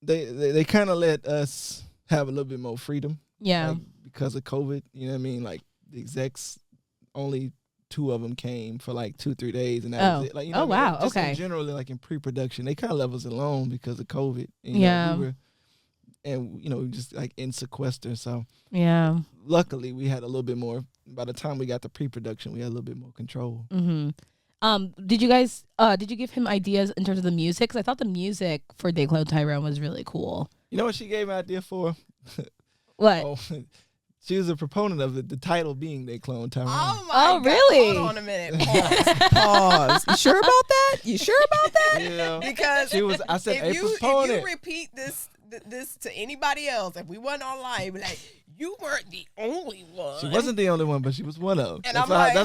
they kind of let us have a little bit more freedom. Yeah, like, because of COVID, you know what I mean? Like the execs, only 2 of them came for like 2-3 days, and that was it. Like, wow, just okay. in general, like in pre-production, they kind of left us alone because of COVID. And we just like in sequester. So luckily we had a little bit more. By the time we got to pre-production, we had a little bit more control. Did you guys did you give him ideas in terms of the music? Because I thought the music for Cloned Tyrone was really cool. You know what she gave me an idea for? What? She was a proponent of the title being Cloned Tyrone. Oh my God. Really? Hold on a minute. Pause. You sure about that? Yeah. Because I said if a proponent. If you repeat this to anybody else, if we wasn't online, be like, you weren't the only one. She wasn't the only one, but she was one of them. And that's why I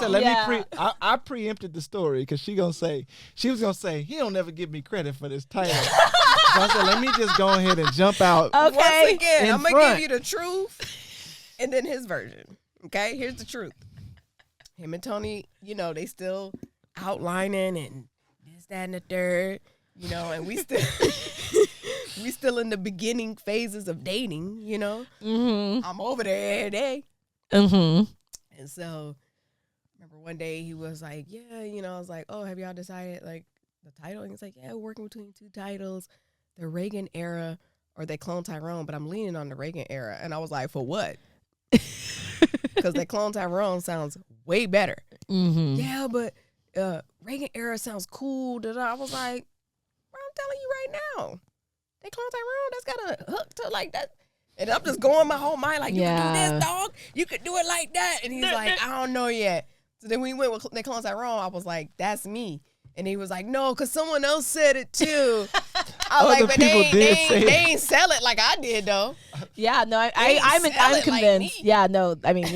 said, let me I preempted the story because she was gonna say he don't never give me credit for this title. So I said, let me just go ahead and jump out. Okay. Once again, I'm gonna give you the truth and then his version. Okay, here's the truth. Him and Tony, they still outlining and this, that, and the third. And we still in the beginning phases of dating, I'm over there every day. And so remember one day he was like, I was like, oh, have y'all decided like the title? And he's like, yeah, we're working between 2 titles, the Reagan era or they Cloned Tyrone, but I'm leaning on the Reagan era. And I was like, for what? Because they Cloned Tyrone sounds way better. Yeah, but Reagan era sounds cool. I was like, I'm telling you right now, they Cloned Tyrone, that's got a hook to like that. And I'm just going my whole mind like, you can do this, dog. You could do it like that. And he's like, I don't know yet. So then we went with they Cloned Tyrone. I was like, that's me. And he was like, no, because someone else said it too. I was like, but they ain't sell it like I did though. Yeah, no, I'm convinced. Like yeah, no, I mean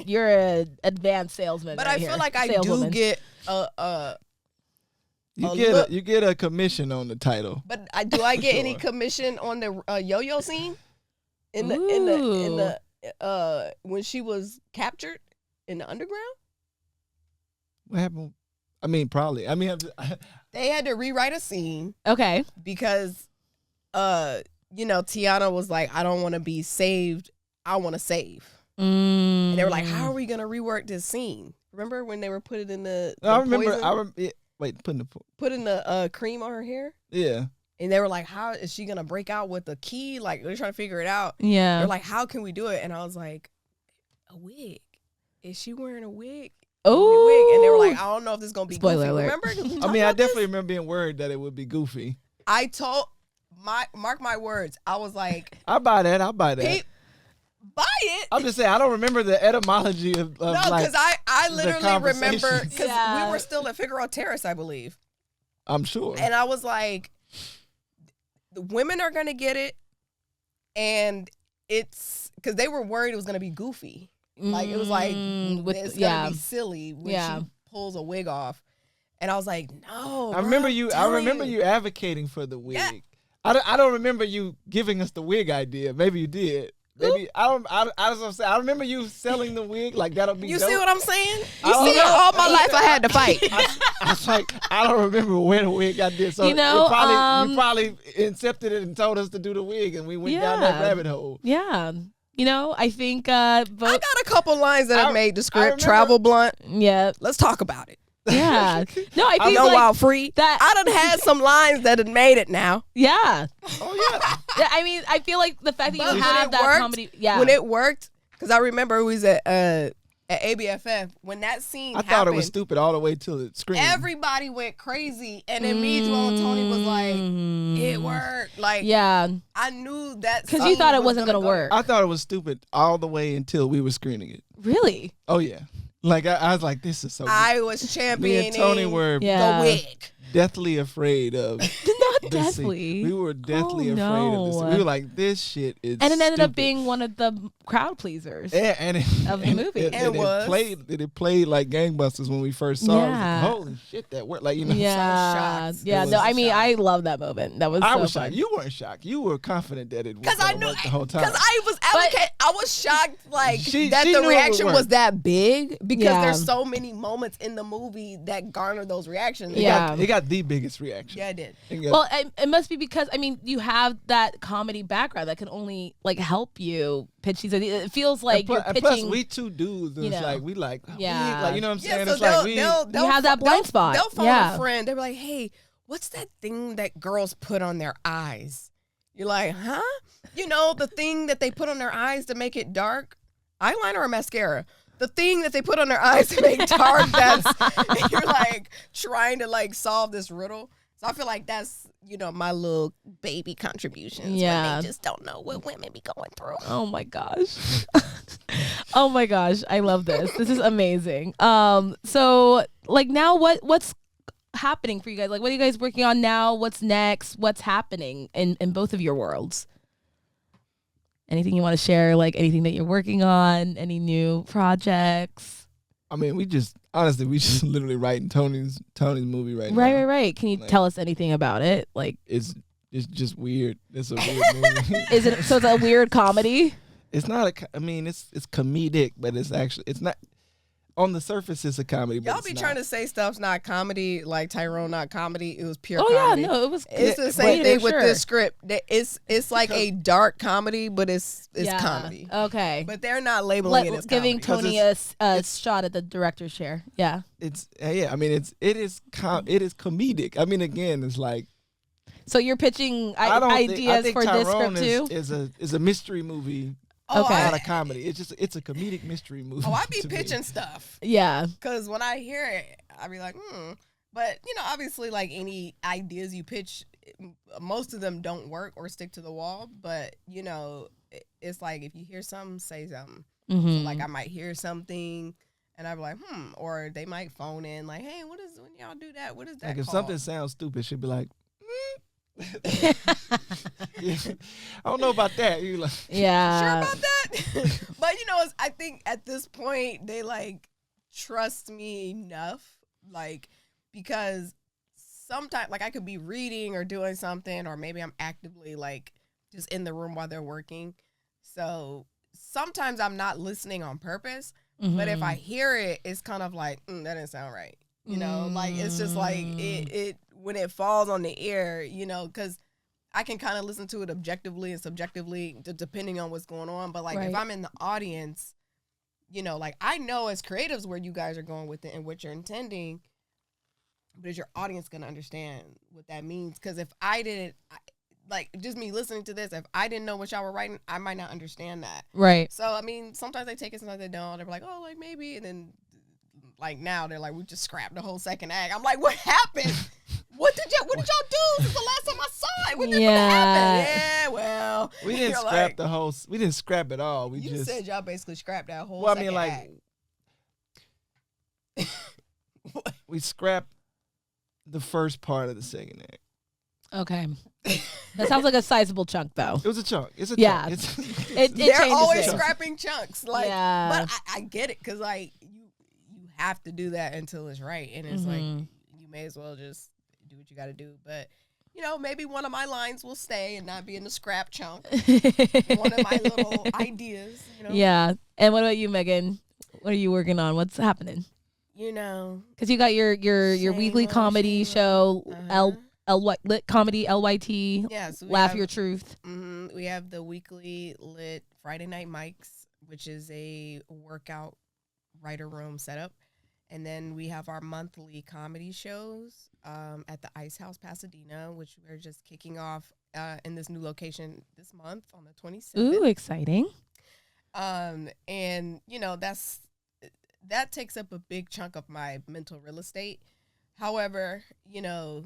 you're an advanced salesman. But right I feel here. like I do get you get a commission on the title. But do I get any commission on the yo-yo scene in the when she was captured in the underground? What happened? I mean, probably. I mean, They had to rewrite a scene. Okay. Because, Tiana was like, I don't want to be saved. I want to save. And they were like, how are we going to rework this scene? Remember when they were putting in the I remember. poison? Putting the cream on her hair? Yeah. And they were like, how is she going to break out with the key? Like, they're trying to figure it out. Yeah. They're like, how can we do it? And I was like, a wig. Is she wearing a wig? Oh. Wig. And they were like, I don't know if this is going to be Spoiler goofy. alert. Remember? I mean, I definitely remember being worried that it would be goofy. I told, mark my words. I was like, I'll buy that. Buy it. I'm just saying, I don't remember the etymology of no, like, because I literally remember, because Yeah. we were still at Figueroa Terrace, I believe. I'm sure. And I was like, the women are going to get it. And it's, because they were worried it was going to be goofy. Like, it was like, it's going to be silly when she pulls a wig off. And I was like, no. I remember you advocating for the wig. Yeah. I don't remember you giving us the wig idea. Maybe you did. Maybe I remember you selling the wig like that'll be. You dope. see what I'm saying? You see, all my life I had to fight. I was like, I don't remember when the wig I did. So You know, you probably incepted it and told us to do the wig, and we went down that rabbit hole. Yeah. I think I got a couple lines that have made the script. Travel blunt. Yeah. Let's talk about it. Yeah. No, I think No like Wild Free. that. I done had some lines that had made it now. Yeah. Oh yeah. Yeah, I mean, I feel like the fact that But you when have it that worked, comedy. Yeah. When it worked, because I remember we was at ABFF when that scene happened. I thought it was stupid all the way till it screamed. Everybody went crazy, and then me, Juel, and Tony was like, "It worked." Like, yeah. I knew that Because you thought it wasn't gonna work. I thought it was stupid all the way until we were screening it. Really? Oh yeah. Like I was like, this is so. I was championing Me and Tony were Yeah. the wig. deathly afraid of. Not this deathly. scene. We were deathly Oh, afraid of this. no. We were like, this shit is. And it ended up stupid. being one of the crowd pleasers. Yeah, and it, of the movie. It played like gangbusters when we first saw it. Yeah. It was like, holy shit, that worked. Like, Yeah. shocked. Yeah. It No, was I mean, shocked. I love that moment. That was I so was fun. shocked. You weren't shocked. You were confident that it was Because I gonna knew, work the whole time. because I was advocating. I was shocked, like She that knew the it would reaction work. was that big because Yeah. there's so many moments in the movie that garner those reactions. Yeah. It got the biggest reaction. Yeah, I did. Well, it must be because, I mean, you have that comedy background that can only like help you pitch these ideas. It feels like you're and plus, pitching. we two dudes. you It's know. like we like, Yeah. like you know what I'm Yeah, saying. so It's like we. they'll have that blind spot. They'll phone Yeah. a friend. They'll be like, "Hey, what's that thing that girls put on their eyes?" You're like, "Huh? You know the thing that they put on their eyes to make it dark? Eyeliner or mascara?" The thing that they put on their eyes to make dark, that's you're like trying to like solve this riddle. So I feel like that's, my little baby contributions. Yeah. When they just don't know what women be going through. Oh my gosh. Oh my gosh. I love this. This is amazing. So like now what's happening for you guys? Like what are you guys working on now? What's next? What's happening in both of your worlds? Anything you want to share? Like anything that you're working on? Any new projects? I mean, we just literally writing Tony's movie right now. Right. Can you tell us anything about it? Like It's just weird. It's a weird movie. is it so it's a weird comedy? It's not it's comedic, but it's not. On the surface, it's a comedy. But Y'all be trying to say stuff's not comedy, like Tyrone not comedy. It was pure Oh comedy. yeah, no, it was. It's the same thing with this script. It's like a dark comedy, but it's comedy. Okay, But they're not labeling it as giving comedy. Tony a shot at the director's chair. Yeah. It's yeah. I mean, it is comedic. I mean, again, it's like. So you're pitching I ideas think for this Tyrone script too? is a mystery movie. Okay. Not a comedy. It's a comedic mystery movie. Oh, I be to me. pitching stuff. Yeah. Because when I hear it, I be like, But, obviously, like any ideas you pitch, most of them don't work or stick to the wall. But, it's like if you hear something, say something. Mm-hmm. So, like I might hear something and I'd be like, Or they might phone in like, hey, when y'all do that? What is that Like if called? something sounds stupid, she'd be like, yeah. I don't know about that. You like, Yeah. Sure about that? But I think at this point they like trust me enough, like because sometimes like I could be reading or doing something, or maybe I'm actively like just in the room while they're working. So sometimes I'm not listening on purpose, but if I hear it, it's kind of like that didn't sound right. You know, like it's just like it when it falls on the ear, you know, because I can kind of listen to it objectively and subjectively depending on what's going on. But like if I'm in the audience, you know, like I know as creatives where you guys are going with it and what you're intending, but is your audience going to understand what that means? Because if I didn't, like just me listening to this, if I didn't know what y'all were writing, I might not understand that. Right. So, I mean, sometimes they take it, sometimes they don't. They're like, oh, like maybe. And then like now they're like, we just scrapped the whole second act. I'm like, what happened? What did y'all do since the last time I saw it? What happened? Yeah, well. We didn't scrap the whole, we didn't scrap it all. We just said y'all basically scrapped that whole well, I second mean, like, we scrapped the first part of the second act. Okay. That sounds like a sizable chunk, though. It was a chunk. It's a chunk. They're always scrapping chunks. Like, yeah. But I get it because, like, you have to do that until it's right. And it's like, you may as well just do what you got to do. But, you know, maybe one of my lines will stay and not be in the scrap chunk. One of my little ideas, you know. Yeah. And what about you, Megan? What are you working on? What's happening? You know. Because you got your weekly comedy show, Lit Comedy, LYT, yeah, so Laugh Your Truth. We have the weekly Lit Friday Night Mics, which is a workout writer room setup. And then we have our monthly comedy shows at the Ice House Pasadena, which we're just kicking off in this new location this month on the 27th. Ooh, exciting. And, you know, that takes up a big chunk of my mental real estate. However, you know,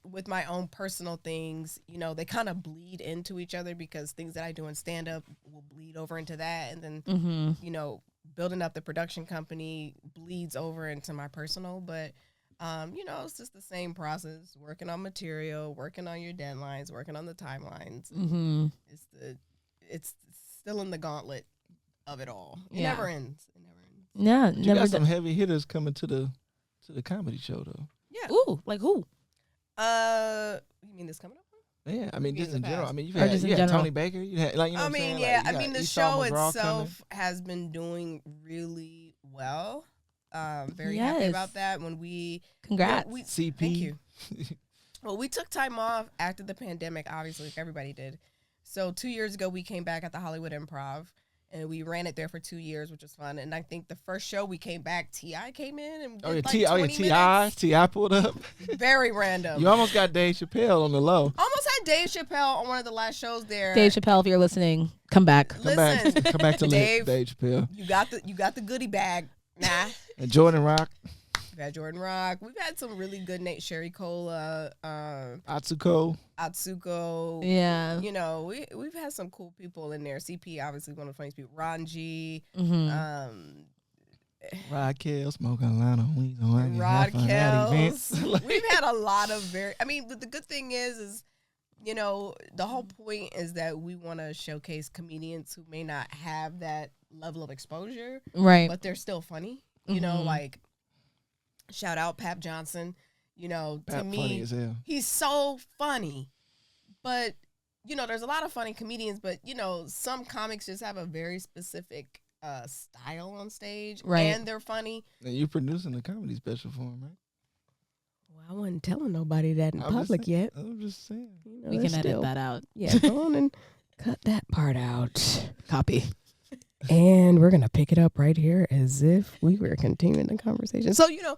with my own personal things, you know, they kind of bleed into each other because things that I do in stand-up will bleed over into that. And then, you know, building up the production company bleeds over into my personal. But, you know, it's just the same process, working on material, working on your deadlines, working on the timelines. It's still in the gauntlet of it all. It never ends. It never ends. Yeah, you got some heavy hitters coming to the comedy show, though. Yeah. Ooh, like who? You mean this coming up? Yeah, I mean, just in general. I mean, you Or just in had general. Tony Baker. You had, like, you know I what I'm mean, saying? yeah. Like, I mean, the show itself has been doing really well. Very happy about that. When we congrats, CP. Thank you. Well, we took time off after the pandemic, obviously, like everybody did. So 2 years ago, we came back at the Hollywood Improv. And we ran it there for 2 years, which was fun. And I think the first show we came back, T.I. came in and did T.I. pulled up. Very random. You almost got Dave Chappelle on the low. Almost had Dave Chappelle on one of the last shows there. Dave Chappelle, if you're listening, come back. Come back to Dave Chappelle. You got the goodie bag. Nah. And Jordan Rock. We've had Jordan Rock. We've had some really good Nate Sherry Cola. Atsuko. Yeah. You know, we've had some cool people in there. CP, obviously one of the funniest people. Ron G. Rod Kell, smoking a lot of weed. Rod Kell. We've had a lot of but the good thing is, you know, the whole point is that we want to showcase comedians who may not have that level of exposure. Right. But they're still funny. You know, like, shout out Pap Johnson. You know, Pap, to me, funny as hell. He's so funny. But, you know, there's a lot of funny comedians, but, you know, some comics just have a very specific style on stage. Right. And they're funny. And you're producing a comedy special for him, right? Well, I wasn't telling nobody that in public yet. I'm just saying. You know, We can edit that out. Yeah, go on and cut that part out. Copy. And we're going to pick it up right here as if we were continuing the conversation. So, you know,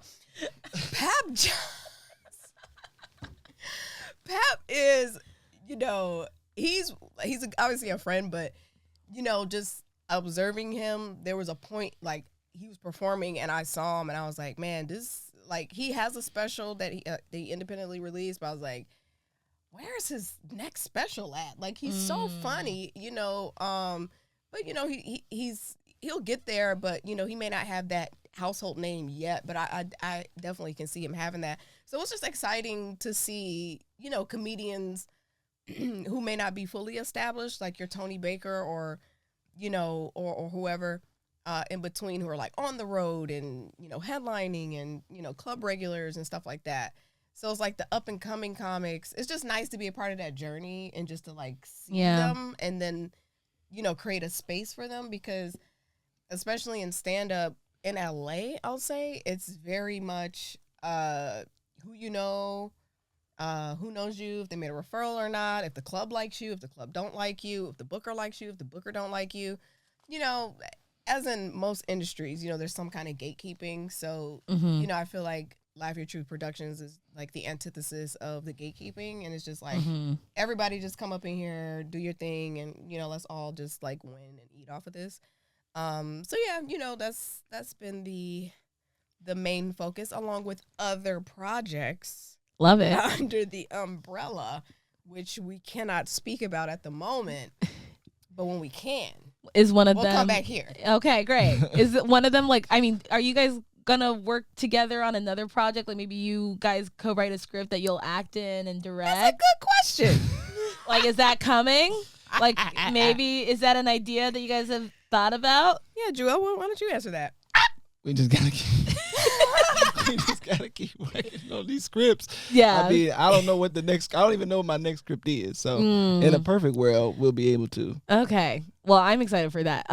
Pap is, you know, he's obviously a friend, but, you know, just observing him, there was a point, like, he was performing and I saw him and I was like, man, this, like, he has a special that he independently released, but I was like, where's his next special at? Like, he's so funny, you know, but, you know, he'll get there, but, you know, he may not have that household name yet, but I definitely can see him having that. So it's just exciting to see, you know, comedians who may not be fully established, like your Tony Baker or, you know, or whoever in between who are like on the road and, you know, headlining and, you know, club regulars and stuff like that. So it's like the up and coming comics. It's just nice to be a part of that journey and just to like see them and then, you know, create a space for them because especially in stand up, in LA, I'll say it's very much who you know, who knows you, if they made a referral or not, if the club likes you, if the club don't like you, if the booker likes you, if the booker don't like you. You know, as in most industries, you know, there's some kind of gatekeeping. So, you know, I feel like Live Your Truth Productions is like the antithesis of the gatekeeping. And it's just like, everybody just come up in here, do your thing, and, you know, let's all just like win and eat off of this. So yeah, you know, that's been the main focus, along with other projects. Love it. Under the umbrella, which we cannot speak about at the moment, but when we can, is one of we'll them come back here. Okay, great. Is it one of them, like, I mean, are you guys gonna work together on another project? Like maybe you guys co-write a script that you'll act in and direct? That's a good question. Like, is that coming? Like, maybe, is that an idea that you guys have thought about? Yeah, Juel, why don't you answer that? We just gotta keep working on these scripts. Yeah. I mean, I don't know what I don't even know what my next script is. So in a perfect world, we'll be able to. Okay. Well, I'm excited for that.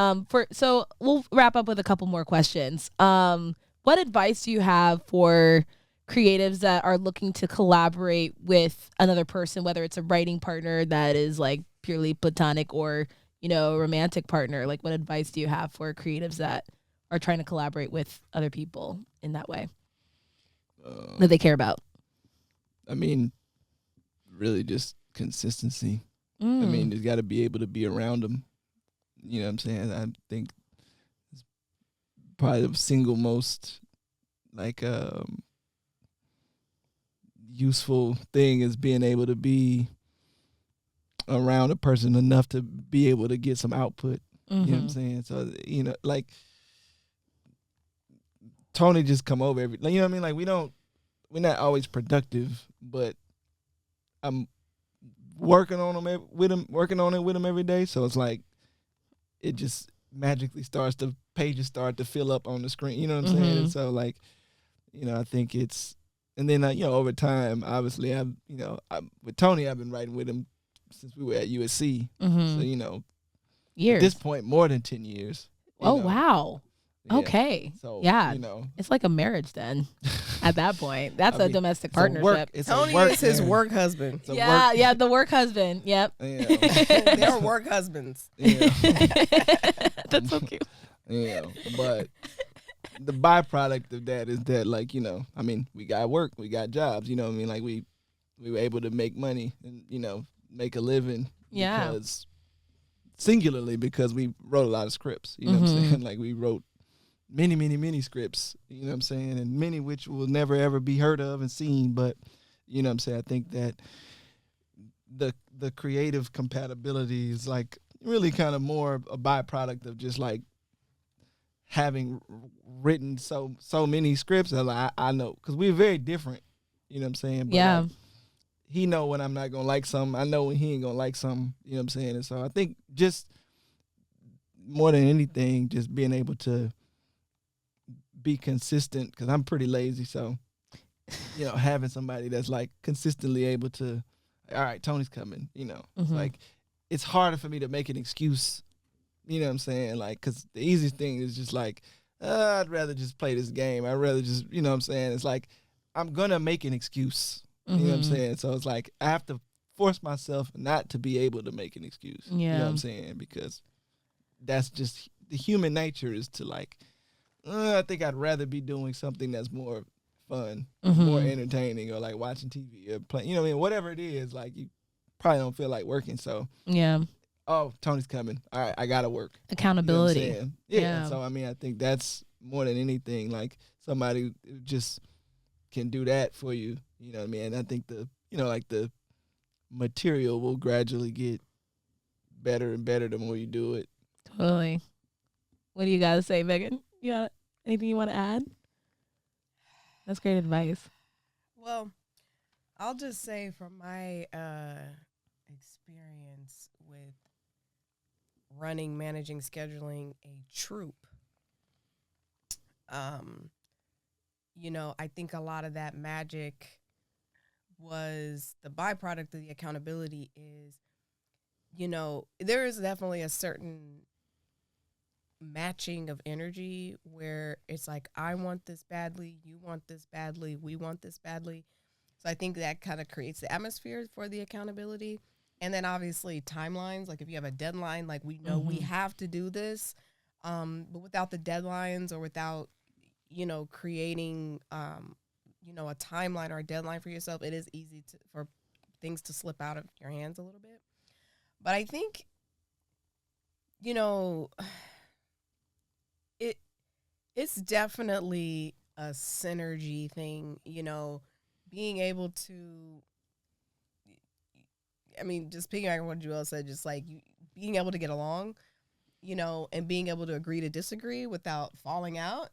So we'll wrap up with a couple more questions. What advice do you have for creatives that are looking to collaborate with another person, whether it's a writing partner that is like purely platonic or, you know, a romantic partner? Like, what advice do you have for creatives that are trying to collaborate with other people in that way that they care about? I mean, really just consistency. I mean, just got to be able to be around them. You know what I'm saying? I think it's probably the single most like useful thing is being able to be around a person enough to be able to get some output. You know what I'm saying? So, you know, like Tony just come over you know what I mean? Like we're not always productive, but I'm working on him with him every day. So it's like it just magically pages start to fill up on the screen. You know what I'm saying? And so like, you know, I think it's, and then you know, over time, obviously, with Tony, I've been writing with him since we were at USC. So you know, years. At this point, more than 10 years. Oh, wow. Yeah. Okay. So, yeah, you know, it's like a marriage then. At that point, that's a domestic it's a partnership. Tony is his work husband. Yeah, the work husband. Yep. Yeah. They're work husbands. Yeah. That's so cute. Yeah, but the byproduct of that is that, like, you know, I mean, we got work, we got jobs, you know what I mean? Like, we were able to make money and, you know, make a living. Yeah. Singularly because we wrote a lot of scripts, you know what I'm saying? Like, we wrote many scripts, you know what I'm saying? And many which will never, ever be heard of and seen. But, you know what I'm saying? I think that the creative compatibility is, like, really kind of more a byproduct of just, like, having written so many scripts. I know, because we're very different, you know what I'm saying? But yeah. Like, he know when I'm not going to like something. I know when he ain't going to like something, you know what I'm saying? And so I think just more than anything, just being able to be consistent, because I'm pretty lazy. So, you know, having somebody that's, like, consistently able to, all right, Tony's coming, you know. It's like, it's harder for me to make an excuse. You know what I'm saying? Like, because the easiest thing is just like, I'd rather just play this game. I'd rather just, you know what I'm saying? It's like, I'm going to make an excuse. You know what I'm saying? So it's like, I have to force myself not to be able to make an excuse. Yeah. You know what I'm saying? Because that's just, the human nature is to, like, I think I'd rather be doing something that's more fun, more entertaining, or like watching TV or playing, you know what I mean? Whatever it is, like, you probably don't feel like working. So, yeah. Oh, Tony's coming. All right, I gotta work. Accountability. You know what I'm saying? Yeah. So I mean, I think that's more than anything, like, somebody who just can do that for you. You know what I mean? And I think the material will gradually get better and better the more you do it. Totally. What do you gotta say, Megan? You got anything you want to add? That's great advice. Well, I'll just say from my experience with running, managing, scheduling a troupe, you know, I think a lot of that magic was the byproduct of the accountability is, you know, there is definitely a certain matching of energy where it's like, I want this badly, you want this badly, we want this badly. So I think that kind of creates the atmosphere for the accountability. And then obviously timelines, like if you have a deadline, like we know we have to do this, but without the deadlines or without, creating, a timeline or a deadline for yourself, it is easy for things to slip out of your hands a little bit. But I think, it's definitely a synergy thing, being able to, just piggybacking on what Juel said, just like being able to get along, and being able to agree to disagree without falling out,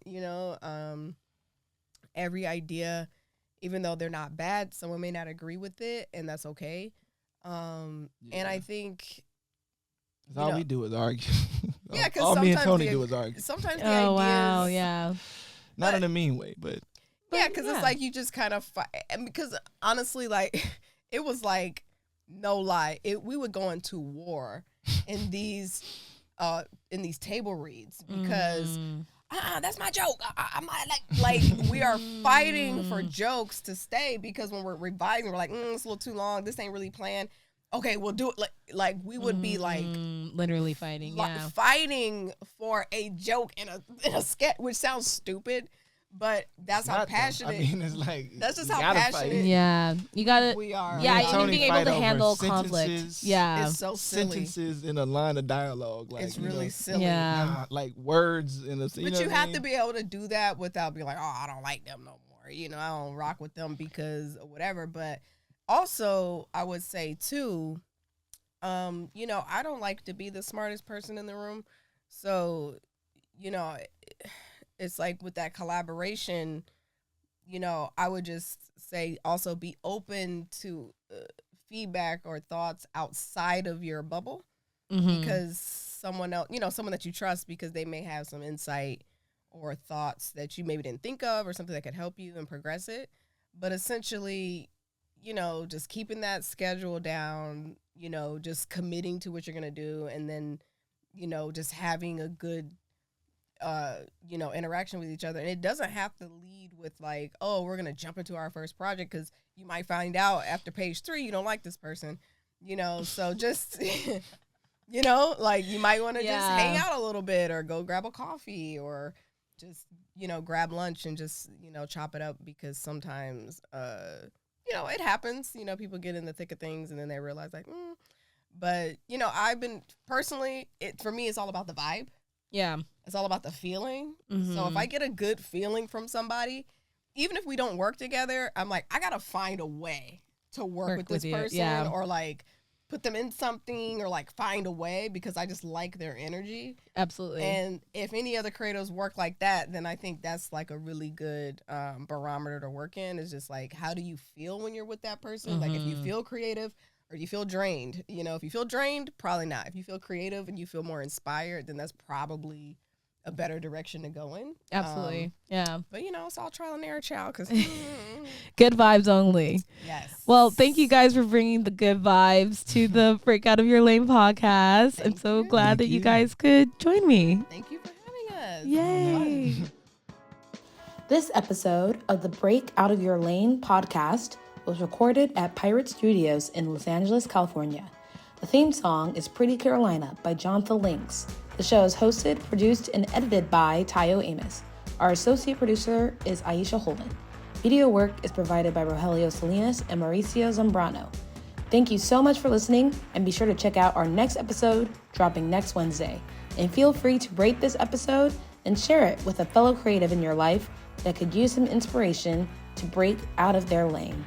every idea, even though they're not bad, someone may not agree with it, and that's okay. And I think all we do is argue. Yeah, because all me and Tony do is argue. Sometimes the ideas, wow, yeah, not in a mean way, but yeah, because it's like you just kind of fight. And because honestly, like it was like no lie, we would go into war in these table reads because. That's my joke. I'm not like we are fighting for jokes to stay because when we're revising, we're like, it's a little too long. This ain't really planned. Okay, we'll do it. Like we would be like literally fighting, fighting for a joke in a sketch, which sounds stupid, but that's how passionate. It's like that's just how passionate. Fight. Yeah, you gotta. We are. Yeah, and being able to handle conflict. Yeah, it's so silly. Sentences in a line of dialogue. Like, it's really silly. Yeah, like words in a. But you have to be able to do that without being like, oh, I don't like them no more. I don't rock with them because of whatever. But also, I would say too, I don't like to be the smartest person in the room, so it's like with that collaboration, I would just say also be open to feedback or thoughts outside of your bubble because someone else, someone that you trust because they may have some insight or thoughts that you maybe didn't think of or something that could help you and progress it. But essentially, just keeping that schedule down, just committing to what you're going to do and then, just having a good interaction with each other. And it doesn't have to lead with like, oh, we're going to jump into our first project because you might find out after page 3 you don't like this person, so just, like you might want to just hang out a little bit or go grab a coffee or just, grab lunch and just, chop it up because sometimes, it happens, people get in the thick of things and then they realize like, but, I've been personally, for me, it's all about the vibe. Yeah. It's all about the feeling. So if I get a good feeling from somebody, even if we don't work together, I'm like, I got to find a way to work with this person or like put them in something or like find a way because I just like their energy. Absolutely. And if any other creatives work like that, then I think that's like a really good barometer to work in is just like, how do you feel when you're with that person? Like if you feel creative, or do you feel drained? If you feel drained, probably not. If you feel creative and you feel more inspired, then that's probably a better direction to go in. Absolutely. Yeah. But, it's all trial and error, child. Cause, good vibes only. Yes. Well, thank you guys for bringing the good vibes to the Break Out of Your Lane podcast. I'm so glad that you guys could join me. Thank you for having us. Yay. This episode of the Break Out of Your Lane podcast was recorded at Pirate Studios in Los Angeles, California. The theme song is Pretty Carolina by Jonathan Lynx. The show is hosted, produced, and edited by Tayo Amos. Our associate producer is Aisha Holden. Video work is provided by Rogelio Salinas and Mauricio Zambrano. Thank you so much for listening, and be sure to check out our next episode dropping next Wednesday. And feel free to rate this episode and share it with a fellow creative in your life that could use some inspiration to break out of their lane.